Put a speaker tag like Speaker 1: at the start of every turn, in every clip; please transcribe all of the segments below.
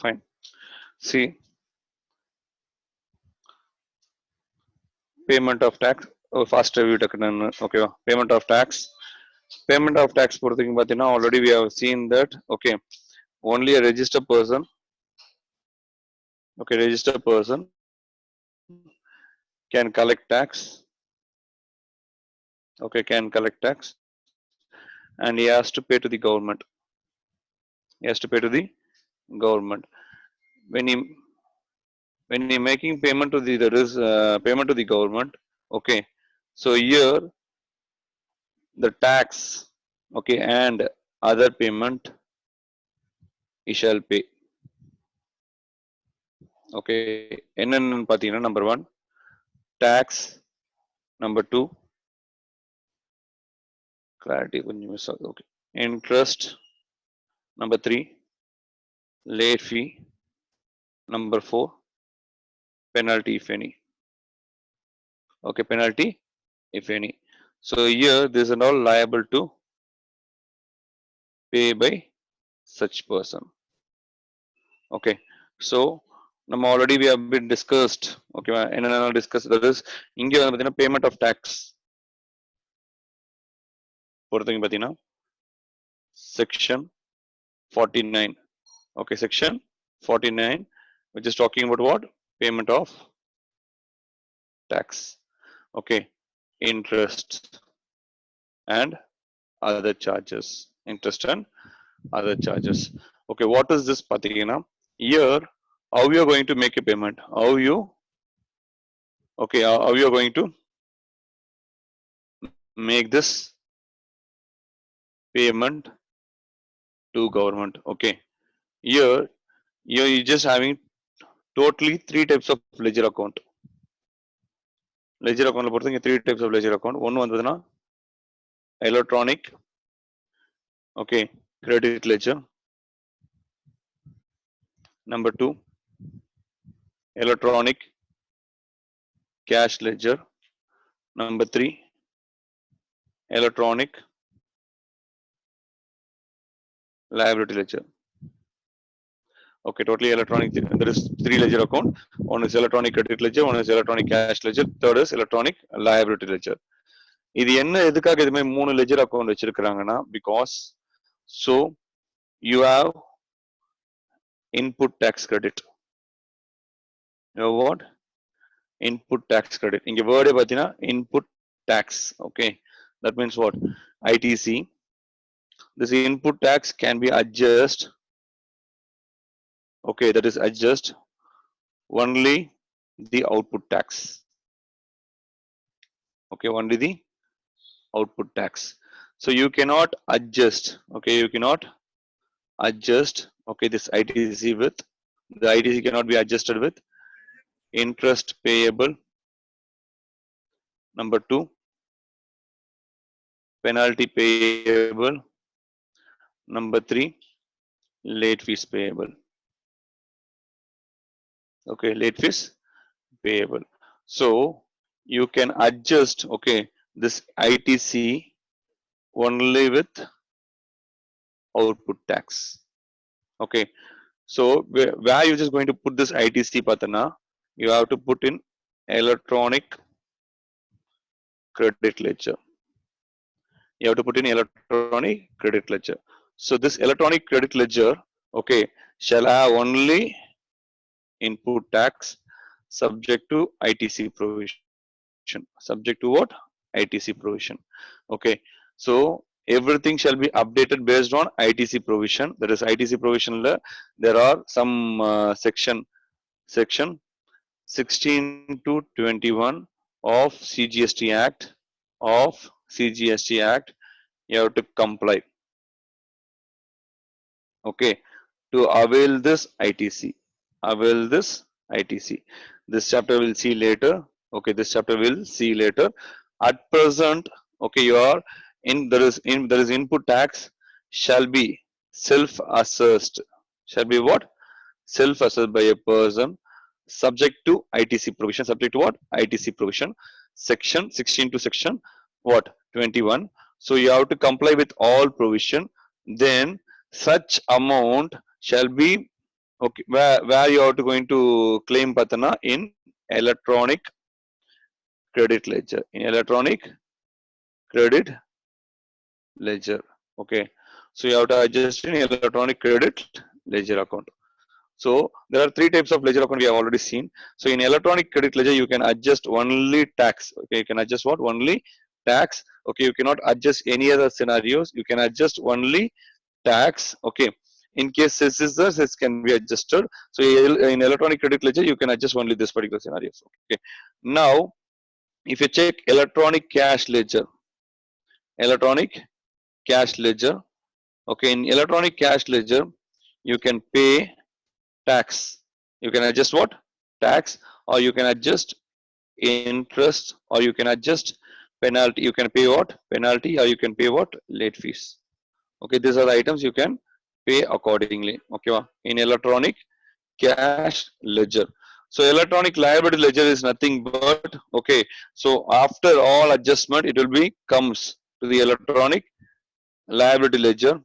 Speaker 1: fine. See, payment of tax. Oh, fast review. Okay, payment of tax. Payment of tax பொறுத்தவரைக்கும் பார்த்தீங்கன்னா already we have seen that. Okay, only a registered person. Okay, registered person can collect tax. Okay, can collect tax, and he has to pay to the government. He has to pay to the government when he making payment to the there is payment to the government. Okay, so here the tax, okay, and other payment he shall pay. Okay, என்னன்னு பார்த்தீங்கன்னா number 1 tax, number 2 clarity கொஞ்சம் miss ஆகுது. Okay, interest, number 3 late fee, number 4 penalty if any. Okay, penalty if any. So here this is all liable to pay by such person. Okay, so நம்ம already we have been discussed. Okay, என்னென்ன discuss, that is இங்க வந்து பார்த்தீங்கன்னா payment of tax பொறுத்தவரைக்கும் பார்த்தீங்கன்னா section 49. Okay, section 49 which is talking about what? Payment of tax. Okay, interest and other charges. Interest and other charges. Okay, what is this பார்த்தீங்கன்னா here how you are going to make a payment? How you, okay, how you are going to make this payment to government? Okay, here you just having totally 3 types of ledger account. Ledger account பொறுத்தவரைக்கும் 3 types of ledger account. ஒன்னு வந்ததுன்னா electronic, okay, credit ledger. Number 2 electronic cash ledger. Number 3 electronic liability ledger. Okay, totally electronic. There is 3 ledger account. One is electronic credit ledger, one is electronic cash ledger, third is electronic liability ledger. இது என்ன எதுக்காக இதுமே 3 ledger account வச்சிருக்காங்கன்னா because so you have input tax credit. You have what? Input tax credit. இங்க word பார்த்தீங்கன்னா input tax. Okay, that means what? ITC. This input tax can be adjusted. Okay, that is adjust only the output tax. Okay, only the output tax. So you cannot adjust. Okay, you cannot adjust. Okay, this ITC with the ITC cannot be adjusted with interest payable. Number 2 penalty payable. Number 3 late fees payable. Okay, late fees payable. So you can adjust, okay, this ITC only with output tax. Okay, so where you just going to put this ITC patana, you have to put in electronic credit ledger. You have to put in electronic credit ledger. So this electronic credit ledger, okay, shall have only input tax subject to ITC provision. Subject to what? ITC provision. Okay, so everything shall be updated based on ITC provision. That is ITC provision. There are some section 16 to 21 of CGST Act. You have to comply. Okay, to avail this ITC. Avail this ITC. This chapter we'll see later. Okay, this chapter we'll see later. At present, okay, you are in there is input tax shall be self-assessed. Shall be what? Self-assessed by a person subject to ITC provision. Subject to what? ITC provision. Section 16 to section what? 21. So you have to comply with all provision. Then such amount shall be, Okay, where you are to going to claim patana in electronic credit ledger. In electronic credit ledger. Okay, so you have to adjust in electronic credit ledger account. So there are three types of ledger account we have already seen. So in electronic credit ledger, you can adjust only tax. Okay, you can adjust what? Only tax. Okay, you cannot adjust any other scenarios. You can adjust only tax. Okay, in case this can be adjusted. So in electronic credit ledger, you can adjust only this particular scenarios. Okay, now if you check electronic cash ledger, electronic cash ledger. Okay, in electronic cash ledger, you can pay tax. You can adjust what? Tax, or you can adjust interest, or you can adjust penalty. You can pay what? Penalty, or you can pay what? Late fees. Okay, these are the items you can pay accordingly. Okay, in electronic cash ledger. So electronic liability ledger is nothing but, okay, so after all adjustment, it will be comes to the electronic liability ledger.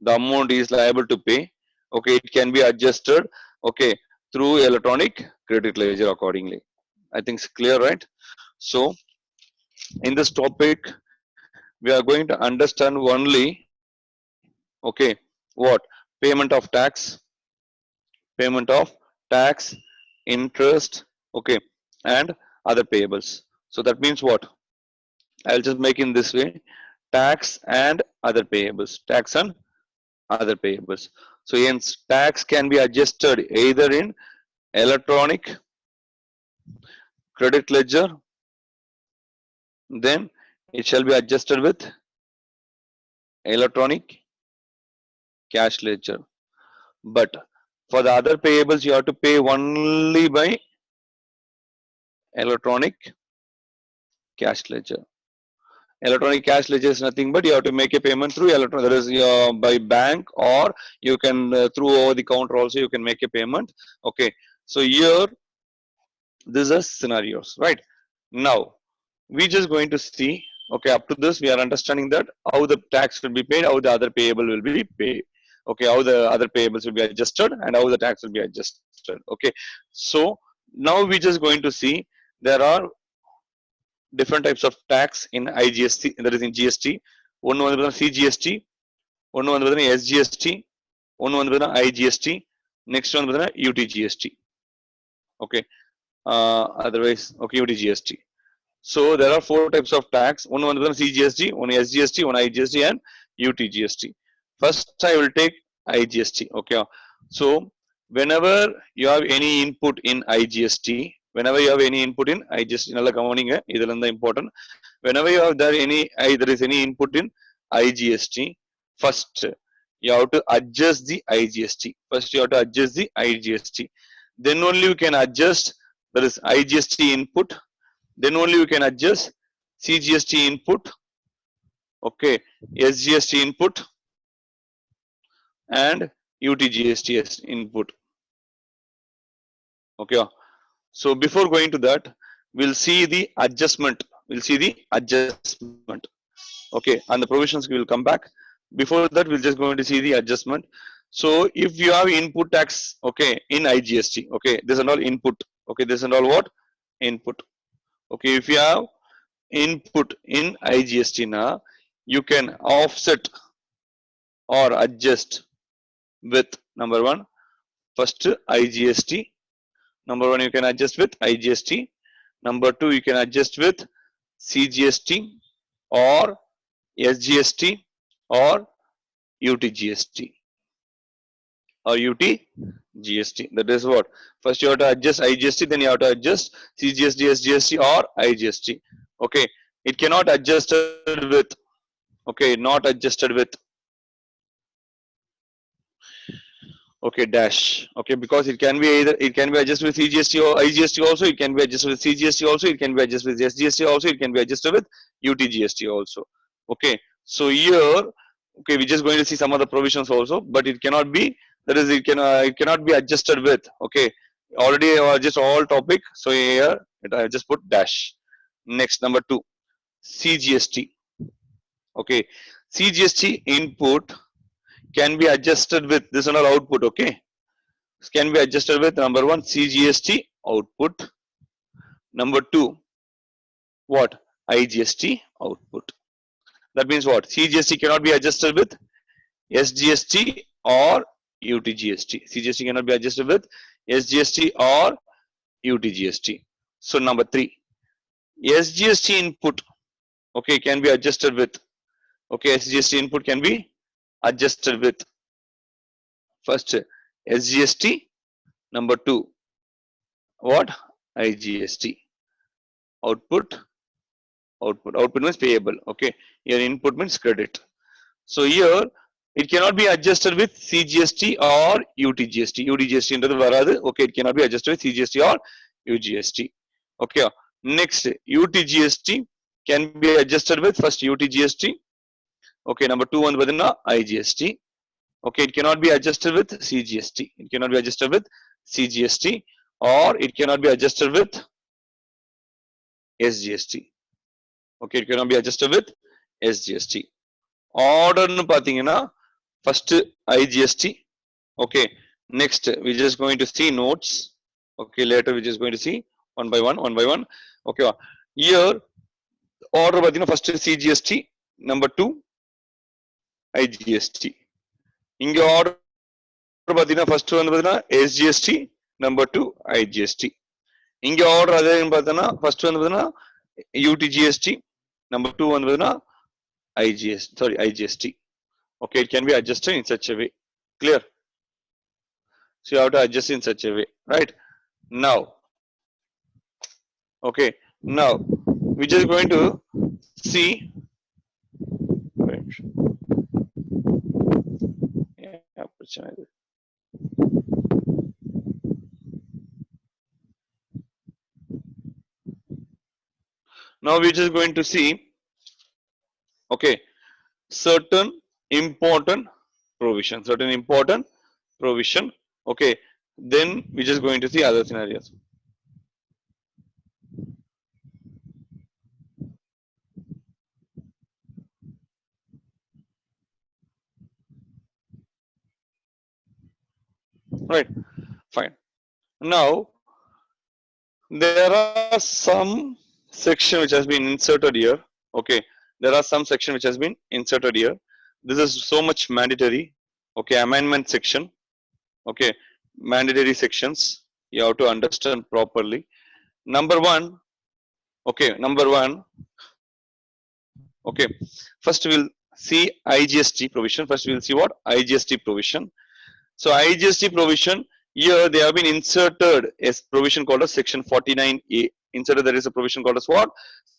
Speaker 1: The amount is liable to pay. Okay, it can be adjusted, okay, through electronic credit ledger accordingly. I think it's clear, right? So in this topic, we are going to understand only, okay, what? Payment of tax, payment of tax, interest, okay, and other payables. So that means what? I'll just make in this way: tax and other payables, tax and other payables. So hence tax can be adjusted either in electronic credit ledger, then it shall be adjusted with electronic cash ledger. But for the other payables, you have to pay only by electronic cash ledger. Electronic cash ledger is nothing but you have to make a payment through electronic, that is by bank, or you can through over the counter also you can make a payment. Okay, so here these are scenarios, right? Now we just going to see, okay, up to this we are understanding that how the tax will be paid, how the other payable will be paid, okay, how the other payables will be adjusted, and how the tax will be adjusted. Okay, so now we just going to see there are different types of tax in IGST, that is in GST. One CGST, one SGST, one IGST, next one UTGST. Okay, otherwise, okay, UTGST. So there are four types of tax. One CGST, one SGST, one IGST, and UTGST. First, I will take IGST. Okay, so whenever you have any input in IGST, whenever you have any input in IGST, important. Whenever you have there is any input in IGST, first you have to adjust the IGST. First, you have to adjust the IGST. Then only you can adjust, that is IGST input. Then only you can adjust CGST input, okay, SGST input, and UTGST input. Okay, so before going to that, we'll see the adjustment. We'll see the adjustment. Okay, and the provisions will come back. Before that, we're just going to see the adjustment. So if you have input tax, okay, in IGST, okay, this and all input. Okay, this and all what? Input. Okay, if you have input in IGST now, you can offset or adjust with number one, first IGST. Number one, you can adjust with IGST. Number two, you can adjust with CGST or SGST or UTGST or UTGST. That is what? First you have to adjust IGST, then you have to adjust CGST, SGST or IGST. Okay, it cannot adjusted with, okay, not adjusted with, okay, dash, okay, because it can be either, it can be adjusted with CGST or IGST also, it can be adjusted with CGST also, it can be adjusted with SGST also, it can be adjusted with UTGST also. Okay, so here, okay, we're just going to see some of the provisions also, but it cannot be, that is, it cannot be adjusted with, okay, already just all topic, so here I just put dash. Next, number two, CGST. Okay, CGST input can be adjusted with this is our output. Okay, can be adjusted with number one CGST output, number two what IGST output. That means what CGST cannot be adjusted with SGST or UTGST. CGST cannot be adjusted with SGST or UTGST. So number three, SGST input, okay, can be adjusted with, okay, SGST input can be adjusted with first SGST, number two what IGST. Output means payable. Okay, your input means credit. So here it cannot be adjusted with CGST or UTGST. UTGST into the varadu. Okay, it cannot be adjusted with CGST or UGST. Okay, next UTGST can be adjusted with first UTGST. Okay, number two one vadina IGST. Okay, it cannot be adjusted with CGST. It cannot be adjusted with CGST or it cannot be adjusted with SGST. Okay, it cannot be adjusted with SGST. Order nu pathina first IGST. Okay, next we just going to see notes. Okay, later we just going to see one by one. Okay, here order pathina first CGST, number two IGST. Inga order pathina first one pathina SGST, number two IGST. Inga order adhe pathina first one pathina UTGST, number two one pathina IGST. Okay, it can be adjusted in such a way. Clear? So you have to adjust in such a way, right? Now, okay, now we just going to see. Now we're just going to see, okay, certain important provision. Okay, then we're just going to see other scenarios. Right, fine. Now there are some section which has been inserted here. Okay, there are some section which has been inserted here. This is so much mandatory. Okay, amendment section. Okay, mandatory sections you have to understand properly. Number one, okay, okay, first we'll see IGST provision. First we'll see what IGST provision. So IGST provision, here they have been inserted as provision called as section 49A. Inserted there is a provision called as what?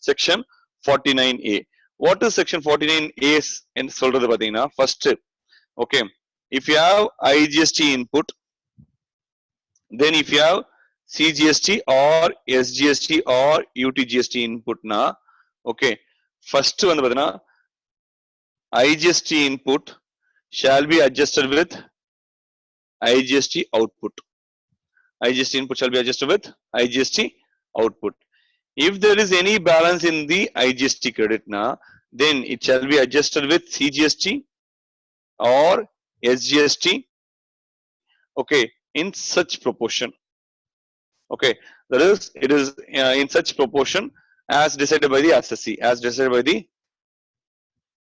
Speaker 1: Section 49A. What is section 49A in சொல்றது பாத்தீங்கன்னா first, okay, if you have IGST input, then if you have CGST or SGST or UTGST input na, okay, first வந்து பாத்தீங்கன்னா IGST input shall be adjusted with IGST output. IGST input shall be adjusted with IGST output. If there is any balance in the IGST credit na, then it shall be adjusted with CGST or SGST. Okay, in such proportion. Okay, that is, it is in such proportion as decided by the assessee. As decided by the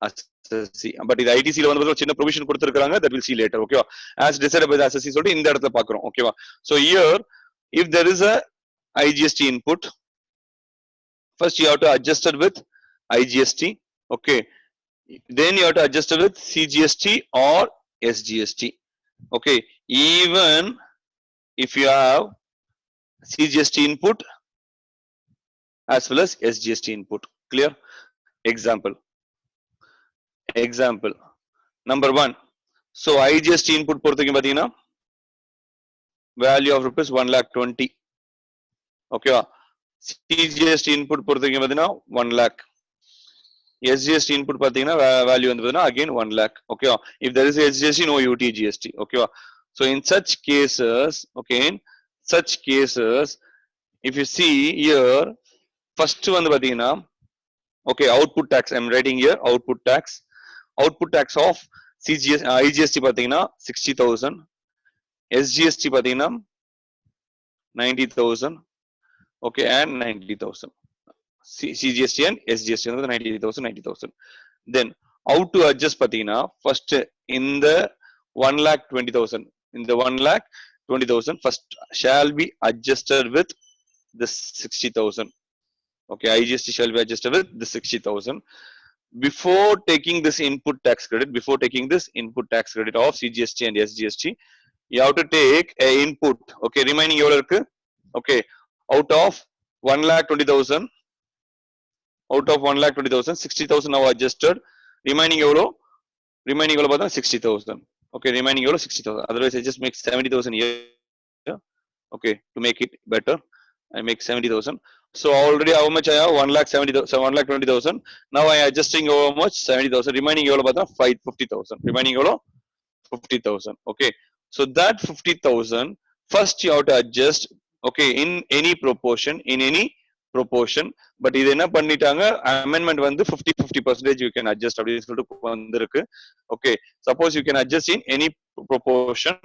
Speaker 1: assessee. But இது ITC ல வந்து ஒரு சின்ன provision கொடுத்திருக்காங்க, that we'll see later. Okay, as decided by the assessee சொல்லிட்டு இந்த இடத்துல பார்க்கிறோம். Okay, so here if there is a IGST input, first you have to adjust it with IGST. Okay, then you have to adjust it with CGST or SGST. Okay, even if you have CGST input as well as SGST input. Clear? Example number one. So IGST input பொறுத்தவரைக்கும் பாத்தீங்கன்னா value of rupees 1,20,000. Okay, CGST input பொறுத்தவரைக்கும் பாத்தீங்கன்னா 1 lakh. SGST input பாத்தீங்கன்னா value வந்து பாத்தீங்கன்னா again 1 lakh. Okay, if there is SGST, no UTGST. Okay, so in such cases, okay, in such cases, if you see here, first one okay, output tax, I'm writing here output tax of IGST பாத்தீங்கன்னா 60,000, SGST பாத்தீங்கன்னா 90,000, okay, and 90,000. CGST and SGST 90,000, 90,000. Then how to adjust pathina, first in the 1,20,000, in the 1,20,000 first shall be adjusted with the 60,000. Okay, IGST shall be adjusted with the 60,000 before taking this input tax credit. Before taking this input tax credit of CGST and SGST, you have to take a input. Okay, remaining எவ்வளவு இருக்கு? Okay, out of 1,20,000, out of 1,20,000, 60,000 now adjusted. Remaining எவ்வளவு? Remaining எவ்வளவு பார்த்தா 60,000. Okay, remaining எவ்வளவு 60,000. Otherwise, I just make 70,000 here. Okay, to make it better, I make 70,000. So already how much I have? 1,70,000, 1,20,000. Now I am adjusting how much? 70,000. Remaining எவ்வளவு பார்த்தா 50,000. Remaining எவ்வளவு? 50,000. Okay, so that 50,000 first you have to adjust. Okay, in any proportion, in any proportion. But இது என்ன பண்ணிட்டாங்க, amendment வந்து 50% you can adjust அப்படின்னு சொல்லிட்டு வந்திருக்கு. Okay, suppose you can adjust in any proportion.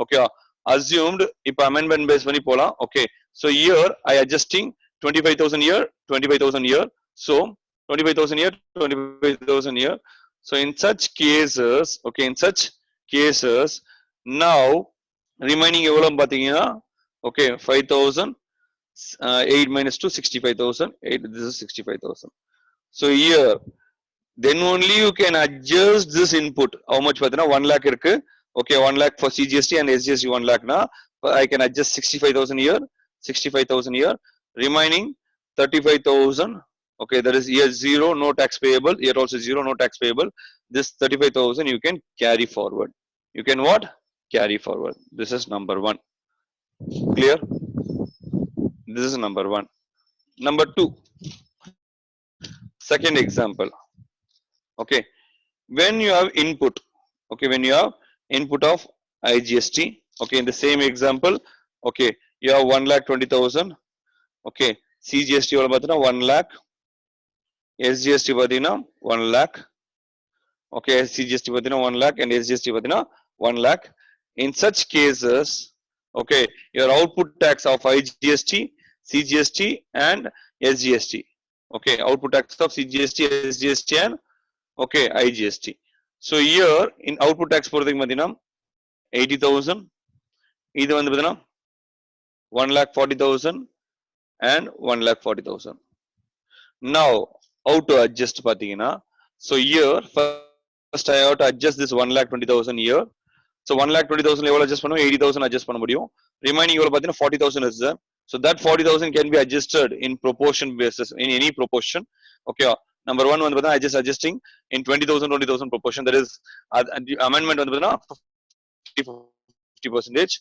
Speaker 1: Okay, assumed இப்ப amendment base பண்ணி போலாம். Okay, so here I adjusting 25,000 here, 25,000 here. So 25,000 here, 25,000 here. So in such cases, okay, in such cases, now remaining எவ்வளவு பாத்தீங்கன்னா, okay, 5,000, 8 minus 2, 65,000. 8, this is 65,000. So here, then only you can adjust this input. How much pathina? 1 lakh irukku. Okay, 1 lakh for CGST and SGST 1 lakh na. I can adjust 65,000 here, 65,000 here. Remaining 35,000. Okay, there is here 0, no tax payable. Here also 0, no tax payable. This 35,000 you can carry forward. You can what? Carry forward. This is number 1. Clear? This is number 1. Number 2. Second example. Okay, when you have input. Okay, when you have input of IGST. Okay, in the same example. Okay, you have 1,20,000. Okay, CGST எவ்வளவு பார்த்தீங்கன்னா 1 lakh. SGST பார்த்தீங்கன்னா 1 lakh. Okay, CGST பார்த்தீங்கன்னா 1 lakh and SGST பார்த்தீங்கன்னா 1 lakh. In such cases, okay, your output tax of IGST, CGST and SGST. Okay, output tax of CGST, SGST and okay, IGST. So here in output tax போறதுக்கு பார்த்தீங்கன்னா 80,000. இது வந்து பார்த்தீங்கன்னா 1,40,000 and 1,40,000. Now how to adjust பாத்தீங்கன்னா, so here first I have to adjust this 1,20,000 here. So 1,20,000 எவ்வளவு adjust பண்ணுவோம்? 80,000 adjust பண்ண முடியும். Remaining எவ்வளவு பாத்தீங்கன்னா 40,000 is there. So that 40,000 can be adjusted in proportion basis, in any proportion. Okay, number 1 வந்து பாத்தீங்கன்னா I just adjusting in 20,000, 20,000 proportion. That is amendment வந்து பாத்தீங்கன்னா 50%.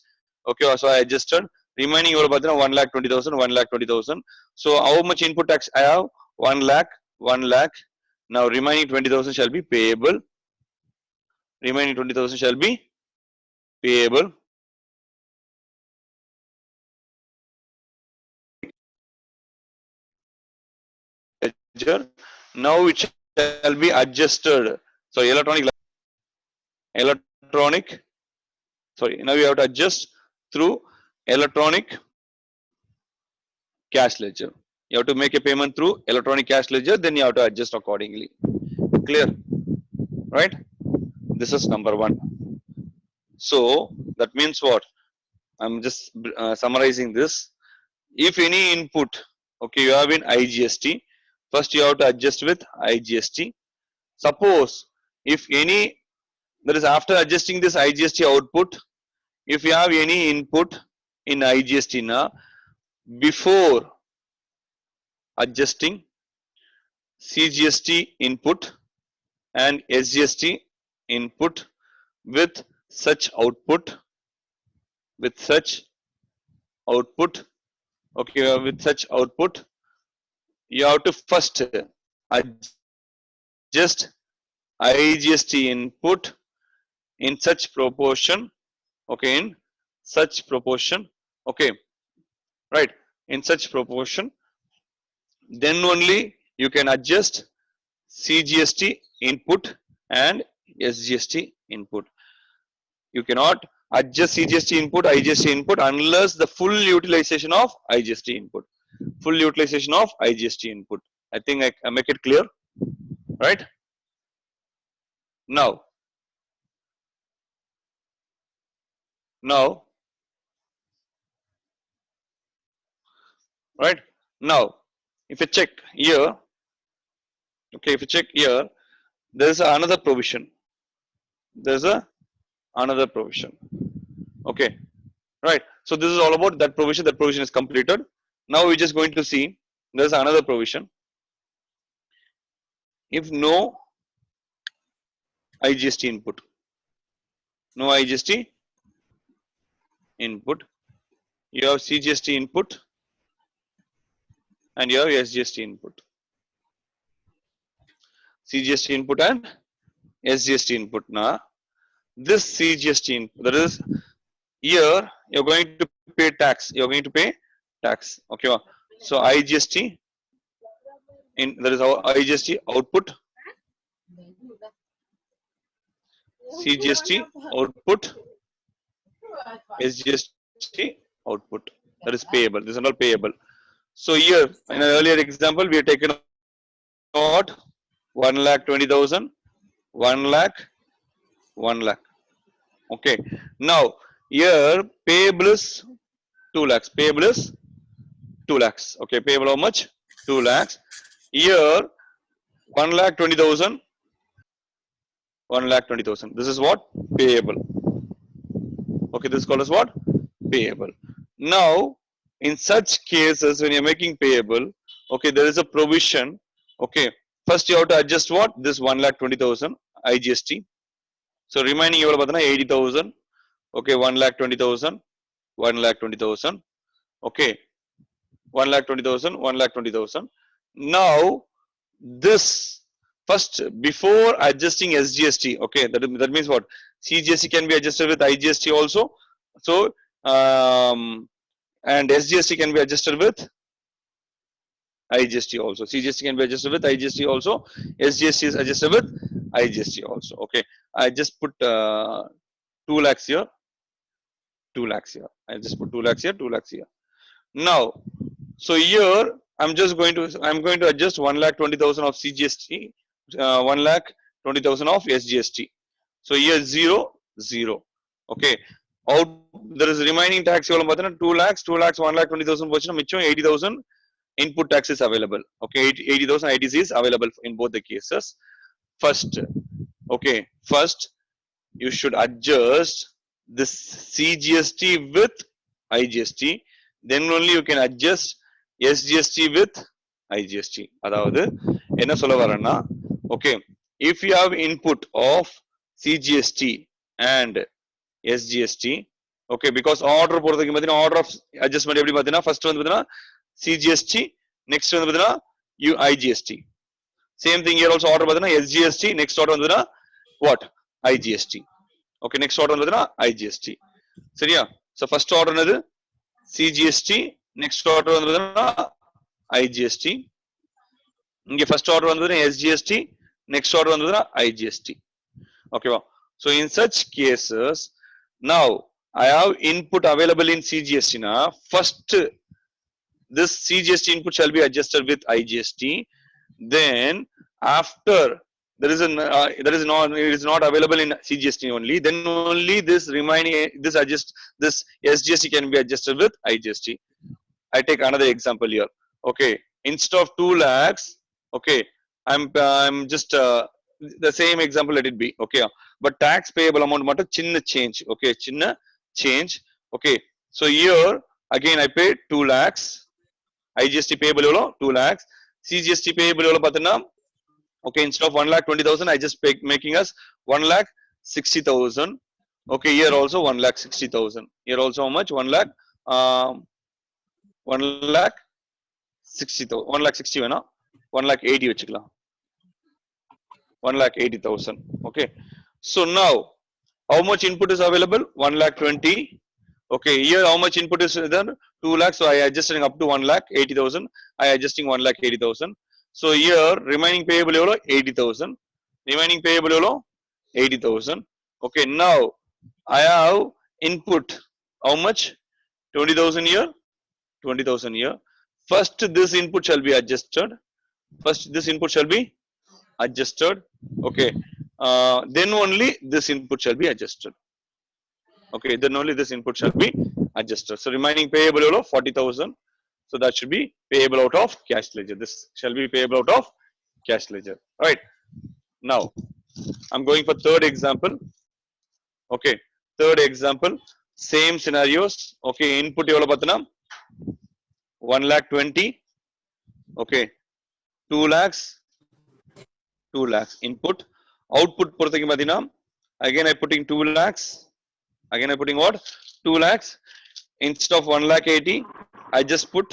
Speaker 1: Okay, so I adjusted. Remaining எவ்வளவு பாத்தீங்கன்னா 1,20,000, 1,20,000. So how much input tax I have? 1 lakh, 1 lakh. Now remaining 20,000 shall be payable. Remaining 20,000 shall be payable. Now it shall be adjusted. So electronic. Sorry, now you have to adjust through electronic cash ledger. You have to make a payment through electronic cash ledger, then you have to adjust accordingly. Clear? Right? This is number 1. So that means what? I'm just summarizing this. If any input, okay, you have in IGST, first you have to adjust with IGST. Suppose if any, that is after adjusting this IGST output, if you have any input in IGST now, before adjusting CGST input and SGST input with such output, okay, with such output, you have to first adjust IGST input in such proportion. Okay, in such proportion. Okay, right, in such proportion. Then only you can adjust CGST input and SGST input. You cannot adjust CGST input, IGST input unless the full utilization of IGST input. Full utilization of IGST input. I think I make it clear, right? Now, right? Now, if you check here, okay, if you check here, there's another provision. There's another provision. Okay, right. So this is all about that provision. That provision is completed. Now we're just going to see there's another provision. If no IGST input, no IGST input, you have CGST input and you have SGST input. CGST input and SGST input. Now, this CGST input, that is here you're going to pay tax. You're going to pay tax. Okay. So IGST that is our IGST output. CGST output. SGST output. That is payable. This is not payable. So here in an earlier example, we have taken what? 1,20,000, 1 lakh, 1 lakh. Okay. Now here payable is 2 lakhs. Payable is 2 lakhs. Okay. Payable how much? 2 lakhs. Here 1,20,000. 1,20,000. This is what? Payable. Okay. This is called as what? Payable. Now in such cases when you're making payable, okay, there is a provision. Okay. First you have to adjust what? This 1,20,000 IGST. So remaining you have 80,000. Okay, 1,20,000, 1,20,000. Okay, 1,20,000, 1,20,000. Now this first before adjusting SGST. Okay, that means what? CGST can be adjusted with IGST also. So and SGST can be adjusted with IGST also. CGST can be adjusted with IGST also. SGST is adjusted with IGST also. Okay, I just put 2 lakhs here. 2 lakhs here. I just put 2 lakhs here, 2 lakhs here. Now, so here I'm going to adjust 1,20,000 of CGST, 1,20,000 of SGST. So here 0, 0. Okay. Out there is remaining tax 2 lakhs, 1,20,000 micham 80,000 input tax is available. Okay, 80,000 ITC is available in both the cases. First, okay, first you should adjust this CGST with IGST, then only you can adjust SGST with IGST. Okay, if you have input of CGST and SGST, okay, because order of adjustment first one CGST, next one IGST. Same thing here also order SGST, next order what? IGST. Okay, next order IGST. So first order is CGST, next order IGST. First order SGST, next order IGST. Okay, so in such cases, now I have input available in CGST now. First, this CGST input shall be adjusted with IGST. Then after it is not available in CGST only, then only this remaining this SGST can be adjusted with IGST. I take another example here. Okay, instead of 2 lakhs, okay, I'm just the same example, let it be. Okay, but tax payable amount matter chinna change. Okay, chinna change. Okay, so here again I paid 2 lakhs. IGST payable 2 lakhs. CGST payable okay, instead of 1,20,000, I just making us 1,60,000. Okay, here also 1,60,000. Here also how much? 1,60,000. 1,60 வேணா 1,80 வச்சுக்கலாம் 1,80,000. Okay, so now how much input is available? 1,20,000. Okay, here how much input is there? 2 lakhs. So I adjusting up to 1,80,000. I adjusting 1,80,000. So here remaining payable 80,000. Remaining payable 80,000. Okay, now I have input how much? 20,000 here, 20,000 here. First this input shall be adjusted. First this input shall be adjusted. Okay, then only this input shall be adjusted. Okay, then only this input shall be adjusted. So remaining payable of 40,000. So that should be payable out of cash ledger. This shall be payable out of cash ledger. All right. Now I'm going for third example. Okay, third example, same scenarios. Okay, input எவ்வளவு பார்த்தனா 1,20,000. Okay, 2 lakhs, 2 lakhs input. Output பொறுத்தவரைக்கும் பார்த்தீங்கன்னா again I putting 2 lakhs. Again I putting what? 2 lakhs. Instead of 1,80,000, I just put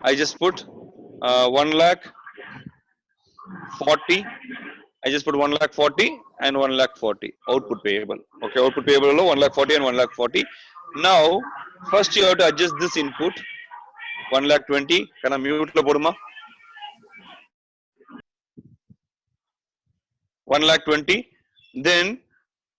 Speaker 1: 1,40,000. I just put 1,40,000 and 1,40,000 output payable. Okay, output payable 1,40,000 and 1,40,000. Now, first you have to adjust this input 1,20,000. Can I mute la poduma? 1,20,000. Then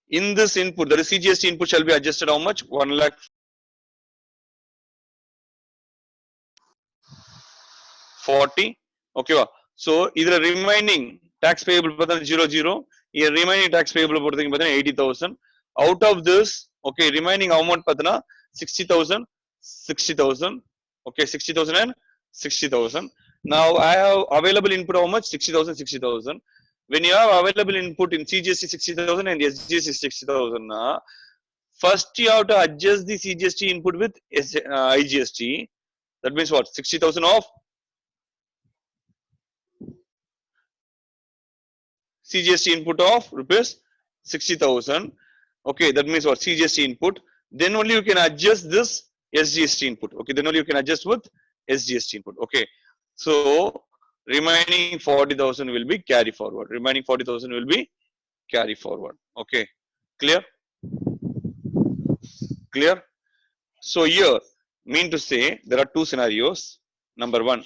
Speaker 1: in this input, the CGST input shall be adjusted how much? 1,40,000. Okay, so either remaining tax payable 0,0. Here remaining tax payable 80,000. Out of this, okay, remaining amount 60,000, 60,000. Okay, 60,000 and 60,000. Now I have available input how much? 60,000, 60,000. When you have available input in CGST 60,000 and SGST 60,000, first you have to adjust the CGST input with IGST. That means what? 60,000 of CGST input of rupees 60,000. Okay, that means what? CGST input. Then only you can adjust this SGST input. Okay, then only you can adjust with SGST input. Okay, so remaining 40,000 will be carry forward. Remaining 40,000 will be carry forward. Okay, clear? Clear? So here, mean to say there are two scenarios. Number one,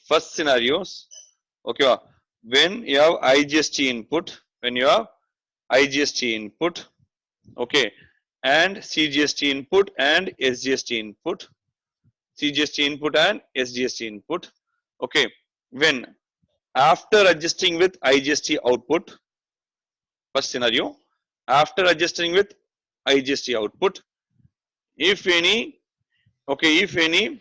Speaker 1: first scenarios. Okay, when you have IGST input, okay, and CGST input and SGST input, okay, when after adjusting with IGST output, first scenario, after adjusting with IGST output, if any, okay, if any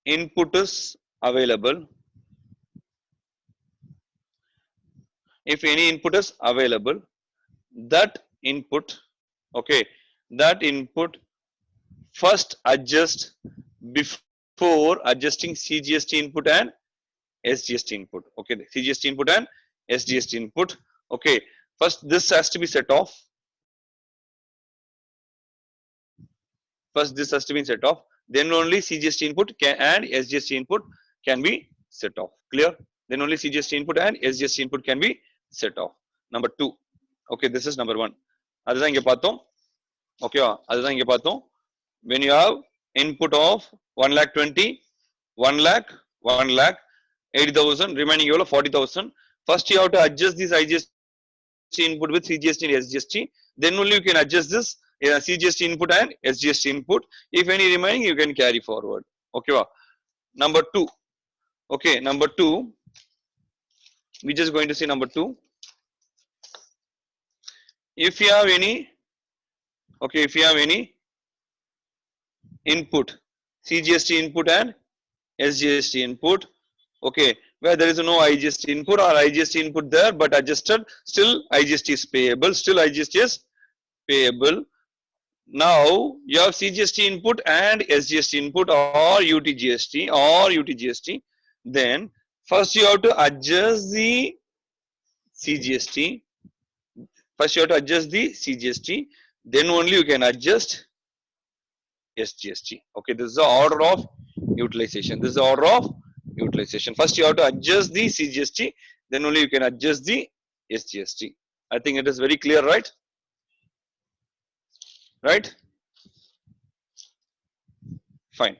Speaker 1: input is available, that input, okay, that input first adjust before adjusting CGST input and SGST input. Okay, CGST input and SGST input. Okay, first this has to be set off. Then only CGST input and SGST input can be set off. Clear? Then only CGST input and SGST input can be set off. Number two. Okay, this is number one. அதுதான் இங்க பார்த்தோம். Okay, அதுதான் இங்க பார்த்தோம். When you have input of 1,20,000, 1,80,000, remaining you have 40,000. First you have to adjust this IGST input with CGST and SGST. Then only you can adjust this CGST input and SGST input. If any remaining, you can carry forward. Okay, number two. Okay, number two. We just going to see number two. If you have any, okay, if you have any input, CGST input and SGST input, okay, where there is no IGST input or IGST input there, but adjusted, still IGST is payable, Now you have CGST input and SGST input or UTGST. Then first you have to adjust the CGST. Then only you can adjust SGST. Okay, this is the order of utilization. First you have to adjust the CGST. Then only you can adjust the SGST. I think it is very clear, right? right? Fine.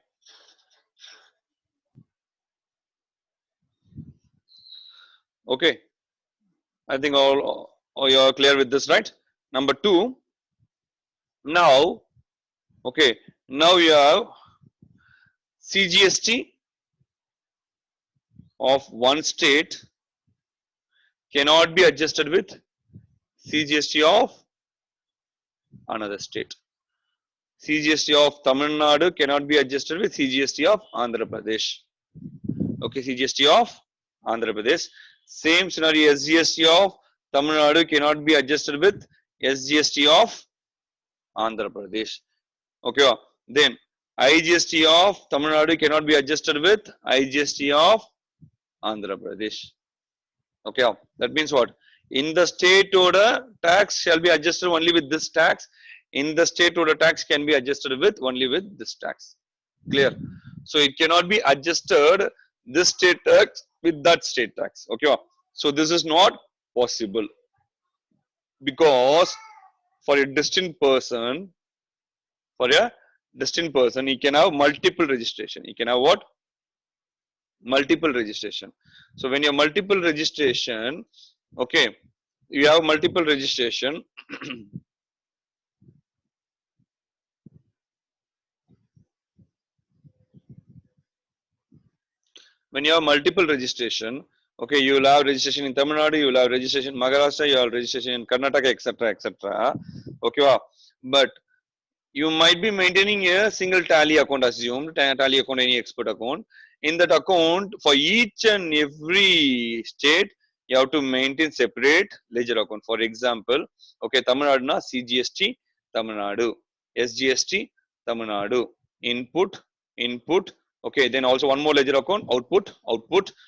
Speaker 1: Okay, I think all you are clear with this, right? Number 2, now, okay, now you have CGST of one state cannot be adjusted with CGST of another state. CGST of Tamil Nadu cannot be adjusted with CGST of Andhra Pradesh. Okay, CGST of Andhra Pradesh. Same scenario, SGST of Tamil Nadu cannot be adjusted with SGST of Andhra Pradesh. Okay, then IGST of Tamil Nadu cannot be adjusted with IGST of Andhra Pradesh. Okay, that means what? In the state order, tax shall be adjusted only with this tax. In the state order, tax can be adjusted with only with this tax. Clear? So it cannot be adjusted this state tax with that state tax. Okay, so this is not possible because for a distinct person, he can have multiple registration. He can have what? Multiple registration. So when you have multiple registration, okay, you have multiple registration. When you have multiple registration, okay, you will have registration in Tamil Nadu, you will have registration in Maharashtra, you have registration in Karnataka, etc., etc. Okay, wow. But you might be maintaining a single tally account, assumed tally account, any export account. In that account, for each and every state, you have to maintain separate ledger account. For example, okay, Tamil Nadu na CGST, Tamil Nadu, SGST, Tamil Nadu, input, okay, then also one more ledger account, output,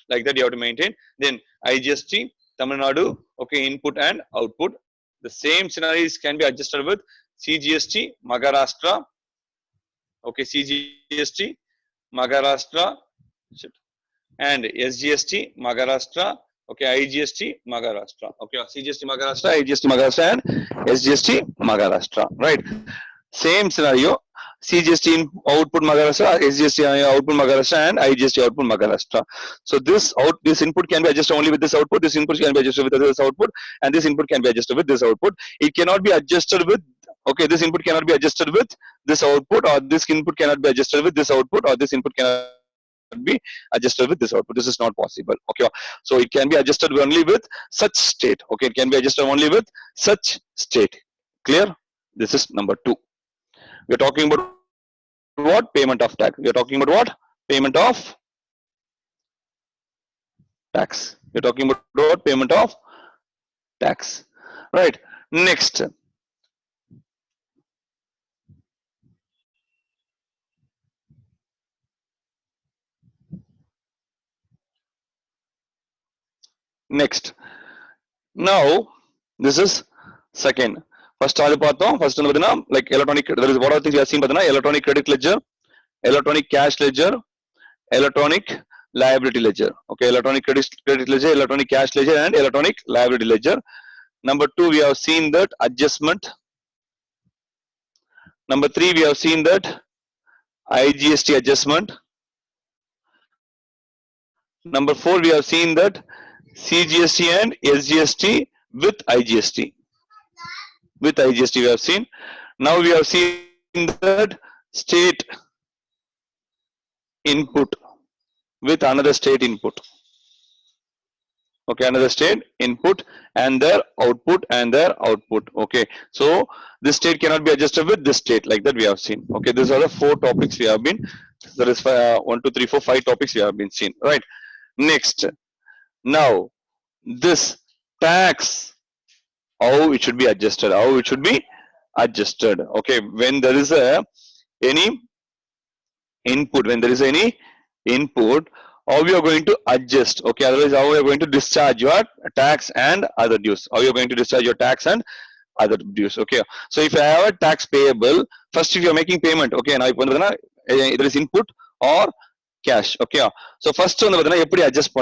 Speaker 1: like that you have to maintain. Then IGST, Tamil Nadu, okay, input and output. The same scenarios can be adjusted with CGST, Maharashtra, okay, CGST, Maharashtra, and SGST, Maharashtra, okay, IGST, Maharashtra, okay, CGST, Maharashtra, IGST, Maharashtra, and SGST, Maharashtra, right? Same scenario, CGST in output Maharashtra, SGST output Maharashtra, and IGST output Maharashtra. So this input can be adjusted only with this output, this input can be adjusted with this output, and this input can be adjusted with this output. It cannot be adjusted with, okay, this input cannot be adjusted with this output, or this input cannot be adjusted with this output, or this input cannot be adjusted with this output. This is not possible. Okay, so it can be adjusted only with such state. Okay, it can be adjusted only with such state. Clear? This is number 2. We are talking about what? Payment of tax. We are talking about what? Payment of tax. We are talking about what? Payment of tax. Right. Next. Next. Now, this is second. First, first like electronic, there is what are things you have seen, electronic credit ledger, electronic cash ledger, electronic liability ledger. Okay, electronic credit ledger, electronic cash ledger, and electronic liability ledger. Number 2, we have seen that adjustment. Number 3, we have seen that IGST adjustment. Number 4, we have seen that CGST and SGST with IGST. With IGST we have seen. Now we have seen that state input with another state input. Okay, another state input and their output and their output. Okay, so this state cannot be adjusted with this state, like that we have seen. Okay, these are the 4 topics we have been. There is 1, 2, 3, 4, 5 topics we have been seen. Right. Next, now this tax, how it should be adjusted, okay, when there is any input, how we are going to adjust, okay, otherwise how we are going to discharge your tax and other dues, okay. So if I have a tax payable, first if you are making payment, okay, now there is input or cash, okay. So first adjust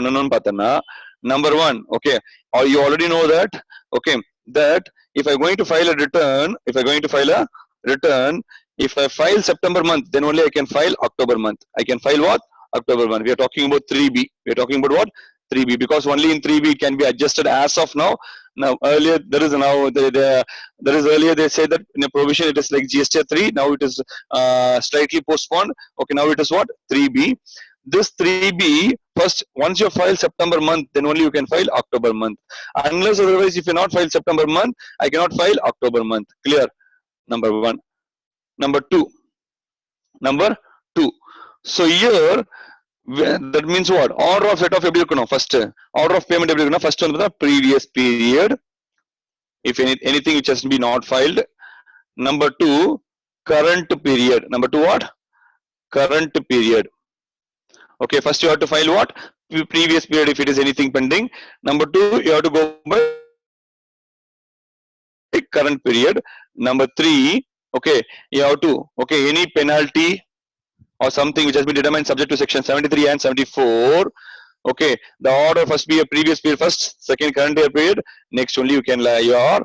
Speaker 1: number 1, okay, or you already know that, okay, that if I'm going to file a return, return. If I file September month, then only I can file October month. I can file what? October month. We are talking about 3B. We are talking about what? 3B, because only in 3B it can be adjusted as of now. Now earlier there is there is earlier they say that in a provision it is like GST 3. Now it is slightly postponed. Okay, now it is what? 3B. This 3B, first once you file September month, then only you can file October month. Unless otherwise, if you not file September month, I cannot file October month. Clear? Number one. Number two. Number two. So here that means what? Order of set off எப்படி இருக்கணும்? First order of payment எப்படி இருக்கணும்? First வந்து previous period. If anything which has to be not filed. Number two, current period. Number two, what? Current period. Okay, first you have to file what? Previous period if it is anything pending. Number two, you have to go by current period. Number three, okay, you have to, okay, any penalty or something which has been determined subject to section 73 and 74. Okay, the order first be a previous period first, second current year period, next only you can you are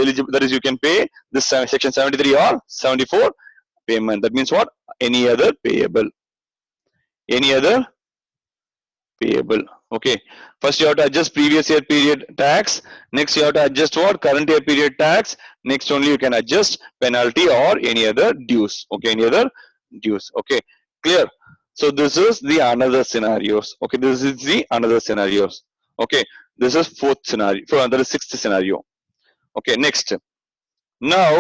Speaker 1: eligible, that is you can pay this section 73 or 74 payment. That means what? Any other payable. Any other payable. Okay, first you have to adjust previous year period tax, next you have to adjust what? Current year period tax, next only you can adjust penalty or any other dues. Okay, any other dues. Okay, clear? So this is the another scenarios. Okay, this is the another scenarios. Okay, this is fourth scenario. That is sixth scenario. Okay, next. Now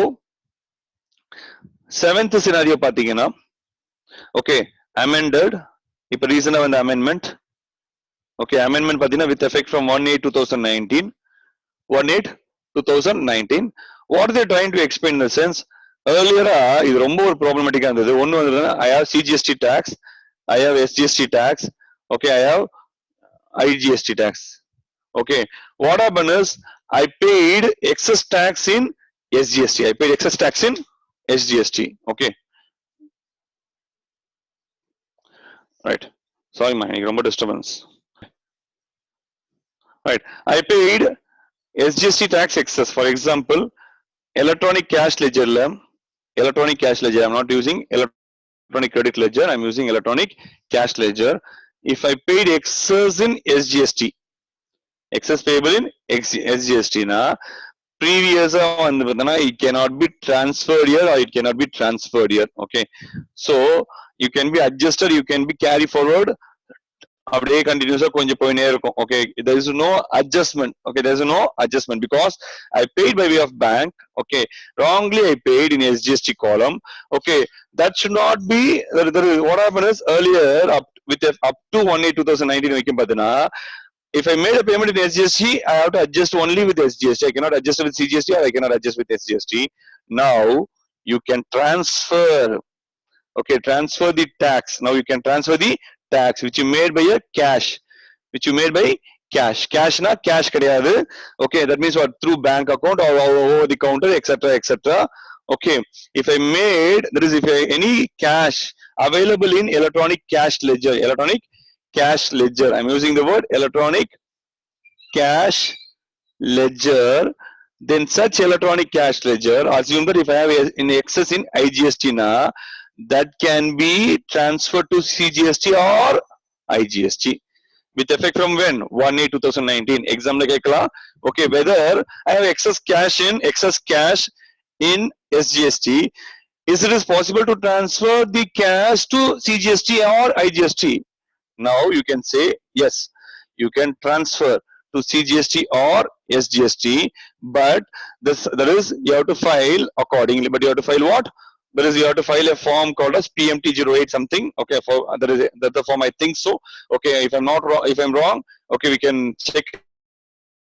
Speaker 1: seventh scenario pathina. Okay, amended. If reason of the amendment. Okay, amendment pathina with effect from 1/8/2019. 1/8/2019. What are they trying to explain in the sense? Earlier, இது ரொம்ப ஒரு problematic இருந்தது. ஒன்னு வந்து I have CGST tax, I have SGST tax, okay, I have IGST tax. Okay, what happened is I paid excess tax in SGST. I paid excess tax in SGST. Okay, right. Sorry, man, ரொம்ப disturbance. Right, I paid SGST tax excess. For example, electronic cash ledger. Electronic cash ledger. I'm not using electronic credit ledger. I'm using electronic cash ledger. If I paid excess in SGST, excess payable in SGST, na previous it cannot be transferred here or it cannot be transferred here. Okay, so you can be adjusted, you can be carry forward. அப்படியே கண்டினியூஸா கொஞ்சம் போயினே இருக்கும். Okay, there is no adjustment. Okay, there is no adjustment because I paid by way of bank. Okay, wrongly I paid in SGST column. Okay, that should not be. What happened is earlier up to 1/8/2019 வைக்கும் பார்த்தீங்கன்னா, if I made a payment in SGST, I have to adjust only with SGST. I cannot adjust with CGST or I cannot adjust with SGST. Now you can transfer. Okay, transfer the tax. Now you can transfer the tax which you made by a cash, which you made by cash. Cash na cash kadiyadu. Okay, that means what? Through bank account or over the counter, etc., etc. Okay, if I made, that is if any cash available in electronic cash ledger, electronic cash ledger. I'm using the word electronic cash ledger. Then such electronic cash ledger, assume that if I have in excess in IGST na, that can be transferred to CGST or IGST with effect from when? 1/8/2019. Exam like okay, whether I have excess cash in SGST, is it possible to transfer the cash to CGST or IGST? Now you can say yes, you can transfer to CGST or SGST, but that is you have to file accordingly. But you have to file what? That is, you have to file a form called as PMT08 something. Okay, for that's the form I think so. Okay, if I'm not wrong, if I'm wrong, okay, we can check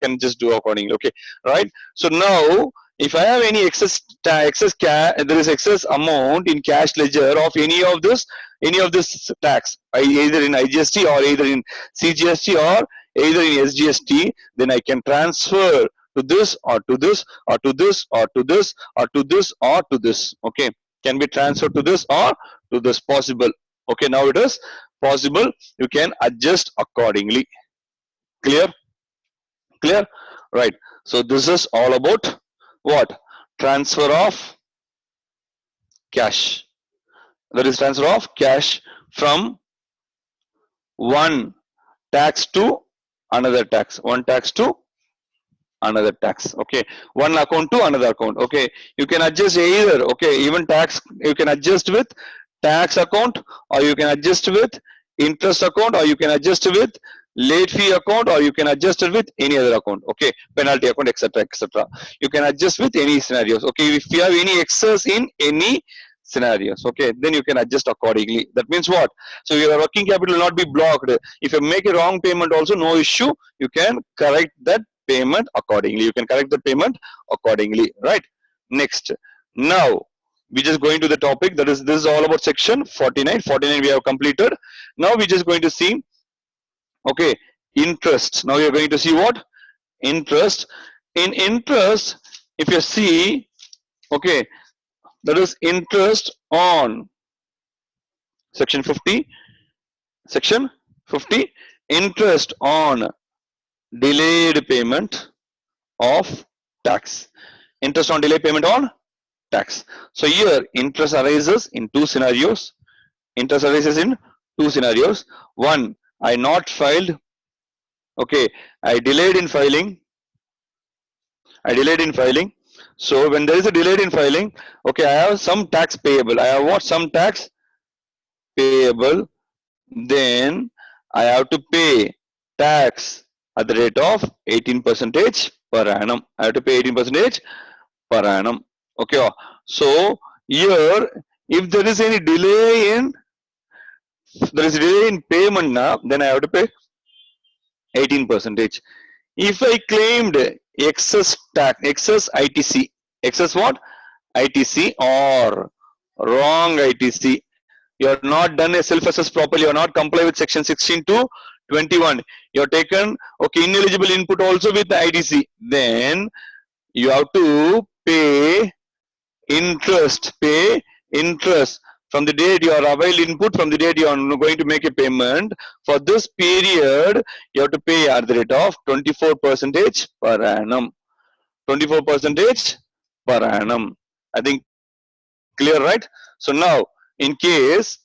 Speaker 1: and just do accordingly. Okay, right. So now, if I have any excess there is excess amount in cash ledger of any of this tax, either in IGST or either in CGST or either in SGST, then I can transfer to this or to this or to this or to this or to this or to this. Okay, can be transferred to this or to this, possible. Okay, now it is possible. You can adjust accordingly. Clear? Clear? Right. So this is all about what? Transfer of cash. That is transfer of cash from one tax to another tax. One tax to another tax. Okay, one account to another account. Okay, you can adjust either. Okay, even tax you can adjust with tax account, or you can adjust with interest account, or you can adjust with late fee account, or you can adjust it with any other account. Okay, penalty account, etc., etc. You can adjust with any scenarios. Okay, if you have any excess in any scenarios, okay, then you can adjust accordingly. That means what? So your working capital will not be blocked. If you make a wrong payment also, no issue, you can correct that payment accordingly. You can correct the payment accordingly, right? Next, now we just going to the topic, that is, this is all about section 49. 49 we have completed. Now we just going to see, okay, interest. Now you're going to see what? Interest. In interest, if you see, okay, that is interest on section 50. Section 50, interest on delayed payment of tax. Interest on delayed payment on tax. So here interest arises in two scenarios. Interest arises in two scenarios. One, I not filed. Okay, I delayed in filing. I delayed in filing. So when there is a delayed in filing, okay, I have some tax payable. I have what? Some tax payable. Then I have to pay tax at the rate of 18% per annum. I have to pay 18% per annum. Okay. So here, if there is any delay in payment now, then I have to pay 18%. If I claimed excess tax, excess ITC, excess what? ITC or wrong ITC. You have not done a self-assess properly. You are not comply with section 16 to 21. You have taken, okay, ineligible input also with the ITC. Then you have to pay interest. Pay interest from the date you are availed input, from the date you are going to make a payment. For this period, you have to pay at the rate of 24% per annum. 24% per annum. I think clear, right? So now, in case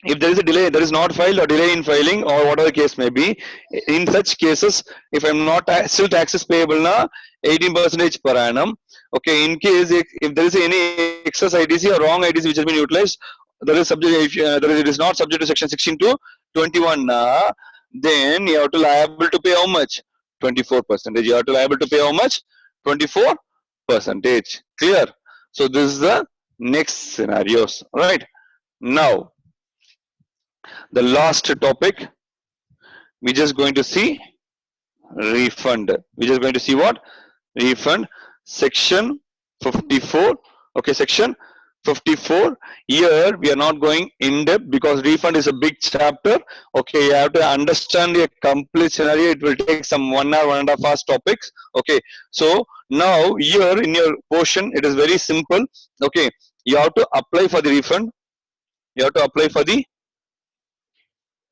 Speaker 1: if there is a delay, there is not filed or delay in filing or whatever the case may be, in such cases, if I'm not still taxes payable now, 18% per annum. Okay, in case if there is any excess ITC or wrong ITC which has been utilized, there is subject, if it is not subject to section 16 to 21 now, then you have to liable to pay how much? 24%. You have to liable to pay how much? 24%. Clear? So this is the next scenarios, right? Now the last topic, we just going to see refund. We just going to see what? Refund. Section 54. Okay, section 54. Here we are not going in depth because refund is a big chapter. Okay, you have to understand a complete scenario. It will take some 1 hour, 1.5 hours topics. Okay, so now here in your portion, it is very simple. Okay, you have to apply for the refund. You have to apply for the